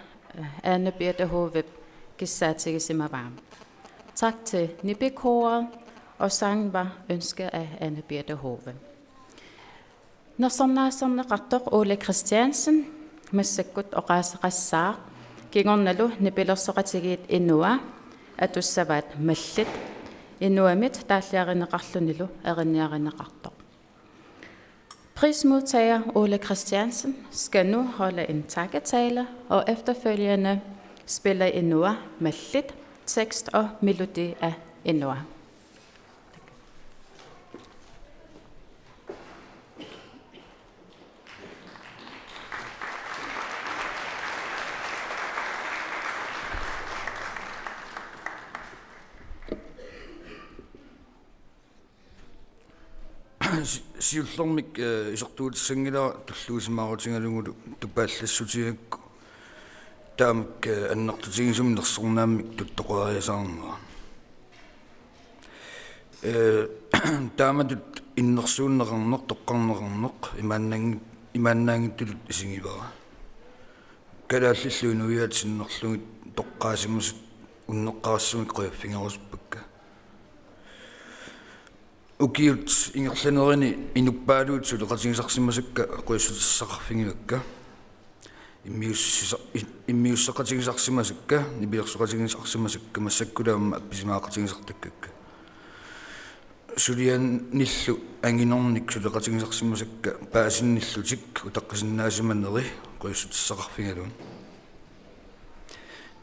Anne Birte Hoveb kissaatigisimavam. Tak til Nipikkoret, og sangen var ønsket af Anne Birte Hove. Når somnaqartoq Ole Christiansen massakkut oqaasaqassaaq kingornalu nipilersoqatigit innua atussavat mallit innuamit taalliarineqarlunilu eriniarineqartoq. Prismodtager Ole Christiansen skal nu holde en takketale og efterfølgende spille Innua mallit, tekst og melodi af Innua. Siullormik isortuutissangila tulluusimaarutingalungulu tupaallassutiakku taamik annertutigisum nersornaamik tuttoqariasaarnera taamatut innersuunneqarneq toqqarneqarneq imaannaangittulut isingivara kalaallilluun uyaatsinnerlugit toqqaasimusut unneqqarassumik qoyaffingeruspakka ukiut ingerlanerini inuppaaluut suleqatigisarsimasakka qoissutissaqarfingivakka immiussaqatigisarsimasakka nipilersoqatigisarsimasakka massakkulaamma appisimaaqatigisartakkakka suliannillu anginornik suleqatigisarsimasakka paasinnillutik utaqqasinnaasimaneri qoissutissaqarfingaluun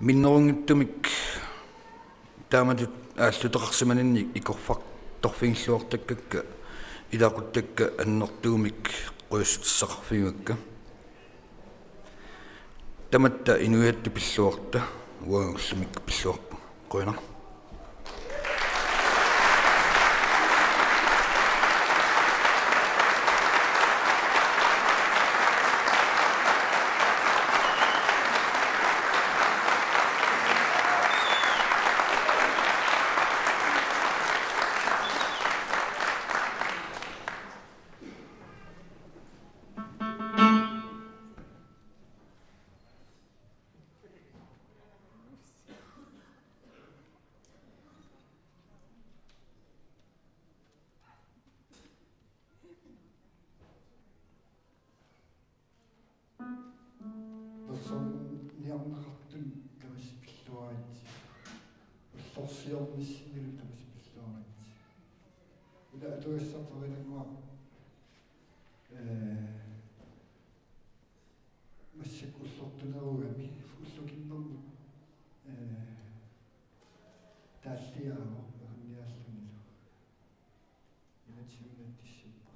minnerungittumik taamatut aalluteqarsimaninni ikorfaq torfingilluartakkakka ilaquttakka annertuumik qoissutissaqarfigakka tamatta inuiattu pilluarta uagullumik pilluarpu qoina niarnaqartun tavispilluarit ullorsiornissinnilu tavispilluarit ila atuassartorilangua массаккуллортунерugami уллукиннэрму тааллиаава арниааллунилу инатсиунаттиссиппа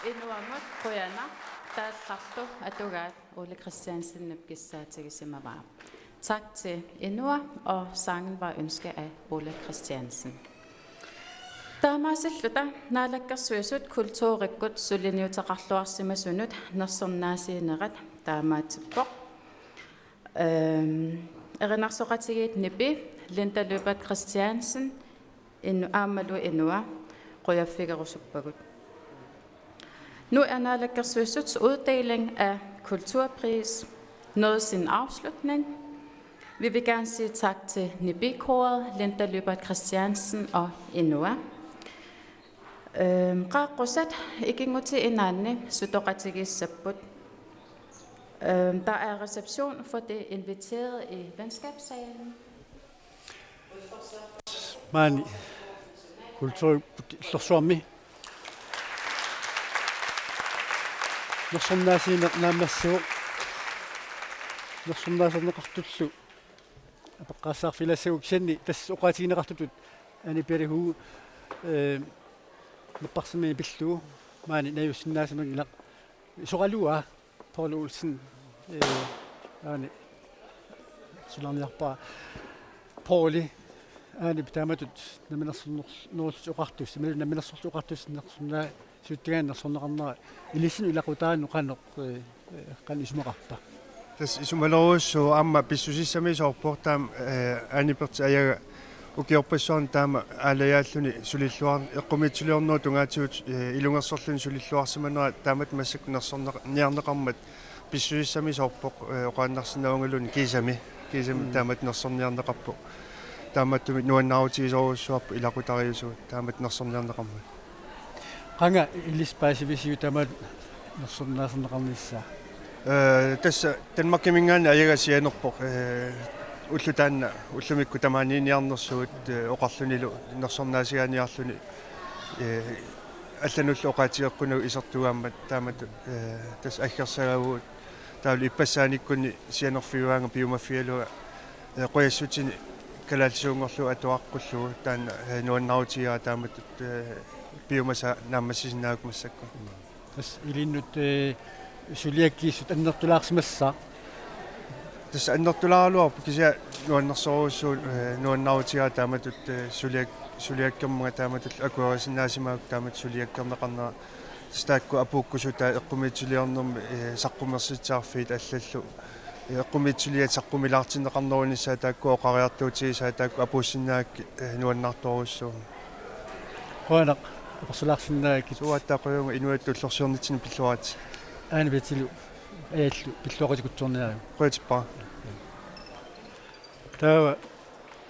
Inuamut Qoyana, Tatartu, Atugat, Ole Christiansen, Nepkissaatigisimavaa. Tak til Inua, og sangen var ønsket af Ole Christiansen. Taamasilluta naalakkarsuisut kultuurikkut suliniutaqarluarsimasunut nersornaasiinerat taamaatippoq. Erinarsoqatigit nipi Linda Løbert Christiansen Amalu Inua Qoyaffigerusuppagut. Nu er naalakkarsuisuts uddeling af kulturpris nået sin afslutning. Vi vil gerne sige tak til Nibi-koret, Linda Løbert Christiansen og Inua. Raqusat ikinguti inanni sutoqatigissaput. Der er reception for det inviterede i venskabssalen. Mani kultur sorsuarmi. Nersornaasiinernaammassuuq. Nersornaaserneqartullu. Apaqaassaarfilassaguk sanni tass oqaatigineqartutut ani perihu nepparsimi pillu maani najussinnaasimak ilaq soqalua Paul Olsen ani sularniarpaa Pauli ani pitaamatut naminersornuurlus oqartus naminersorlu oqartus nersornaa suuttigaannersorneqarnera ilissin ilaqutaanu qanneq qan isumaqarpa. Tas isumalerussu amma pissusissami soorportaam aniperti ayaga ukiorpassuarn taama aalayaalluni sulilluar eqqumitsuliornuu tungaatigut ilungersorluni sulilluarsimanera taamat massak nersorniarneqarmat pissusissami soorpoq oqaannarsinnaungaluni kiisami taamat nersorniarneqarpu taamattumit nuannaautigisorussuarpu ilaqutariusuut taamat nersorniarneqarmat Qanga illispaasivisiu taamat nersornaaserneqarnissaa. Tässä Danmarkimingaan ajagasianerpoq ullutaanna ullumikku tamaaniiniarnersuut oqarlunilu nersornaasigaaniarluni аллануллу оqaatigeqqunu isertugaammat taamat tas aggersagaguut taulu ippassaanikkunni sianerfiguaanga piumaffialuga qoyassutini kalaalsuungorlu atuaqqullu taanna nuannarutigaa taamat piumasa naammassisinnaagmassakku Tas ilinnut suliakkiissut annertulaarsimassa. Tas annertulaaluarpu kisia nuannersoruussuut nuannarutigaa taamatut suliakkermunga taamatut akuarisinnaasimaak taamat suliakkerneqarnera staakku apuukkusuta eqqumitsuliornermi saqqumersitsaarfiit allallu eqqumitsuliat saqqumilaartinneqarnerunissaa taakku oqariartuutigisaa taakku apuussinnaakki nuannartoruussuu Qoanaq apersulаарsinnaakit suattaquyunga inuattullorsiornitsini pilluaati aani betilu ayallu pilluaqatikutsuorniaru qoyatippa taava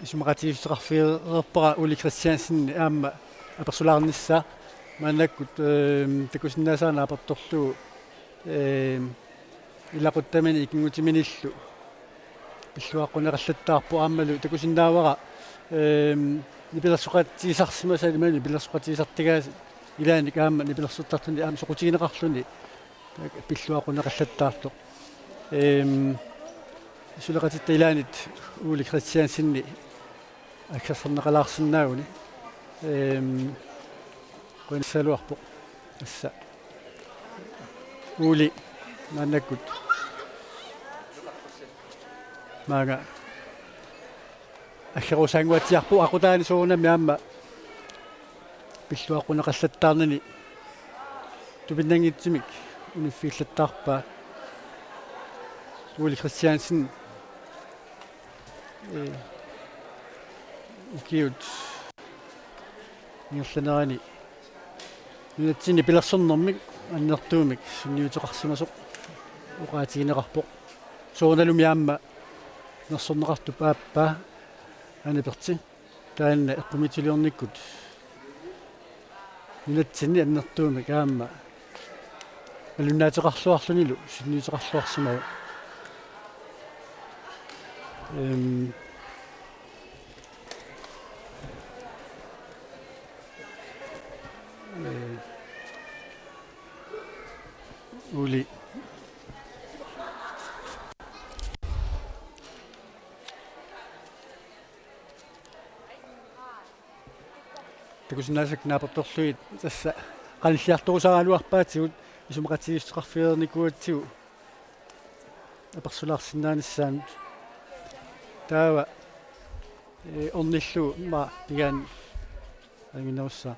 isumaqatigisseqarfiерпара Ole Christiansen aamma apersulaarnissa maanakkut takusinnaasarna apertorlu ilaquttamani ikingutiminillu pilluaqquneqallattaarpu aammalu takusinnaavara nipilersuqatigisarsimasali mani nipilersuqatigisartigaas ilaanik aamma nipilersutartuni aam soqutigineqarluni pilluaqquneqallattaartoq suleqatitta ilaanit Ole Christiansenni аксерсернеқалаарсинаагуни qoinissaaluarpoq assa Uli naannakkut maaga аггерусаангуатсиарпу aqutaani суунами аама pilluaqquneqallattaarnani tupinnaangitsimik uniffiillattaarpaa Ole Christiansen ukiut nierlanerani nunatsini pilersornermik annertuumik sunniuteqarsimasoq uqaatigineqarpoq suunalumi aamma nersorneqartu paappaa aniperti taanna eqqumitiliornikkut nunatsini annertuumik aamma alunaateqarluarlunilu sunniuteqarluarsimagu Uli takusinnaasaknaapertorluit tassa qalliartuusaraaluarpaatigut isumaqatigisteqarfiernikuatsigu apersularsinnaanissaan taava ornillu ma pigaan anginnerussaa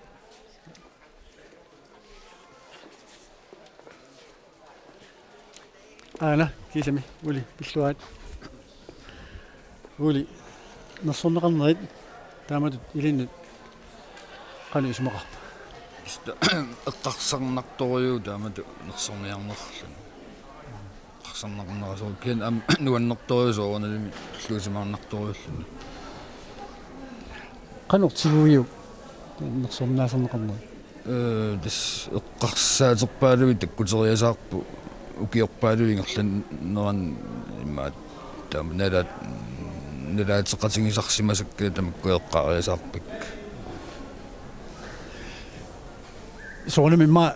ana kisami uli pilluat uli nassorneqarnerit taamatut ilinnut qani isumaqarpa эққарсарнарторюу таамату нерсорниарнерлун қарсарнақарнерасоо кин ам нуаннэрторюу соорналими тлуусимаарнарторюуллуни qanortiguiu nersornaasarneqarnerit тас эққарсаатерпаалуи таккутериасаарпу укиорпаалуингерлан неран имаат таама налаатеқатингисарсимасаккала тамаккуеққариасаарпак soornami ma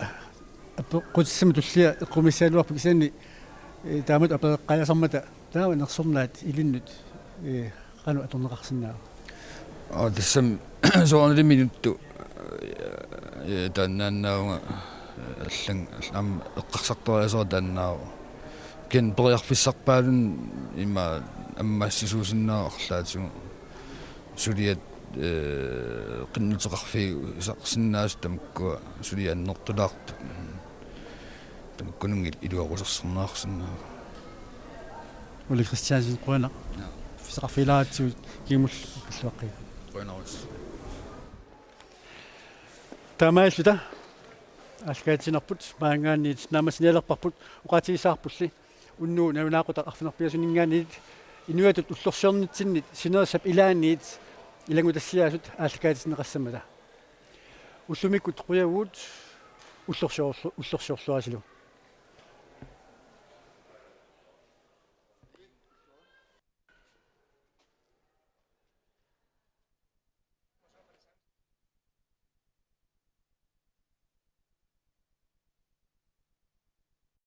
qutissam tullia eqqumissialuarpik isaanni taamut apeqqajasermata taama nersornaat ilinnut qanu atorneqarsinnaa тассам соорналиминутту тааннааннаунга аллан ам эққарсарториасоо тааннаау кен периарфиссарпаалун има аммаассисуусиннаа орлаатигу сулиат qinnuteqarfi isaqsinnaas tamakku suliannertulaart tamakkunungit iluarusersernaarsinnaa uli Christiansen quna fisaqarfilaatigut kiimul pilluaqqi qoinarus taamaallita алкаатинерпут маангаанниит наамасниалерпарпут уqatigisaarpulli уnnuu навинаақутақарфинерпиасунингаанниит инуатут уллорсиорнитсиннит синерсап илаанниит илангутассиаасут ааллакаатиснеқассамата уллумиккут қуягуут уллорсиорлуасилу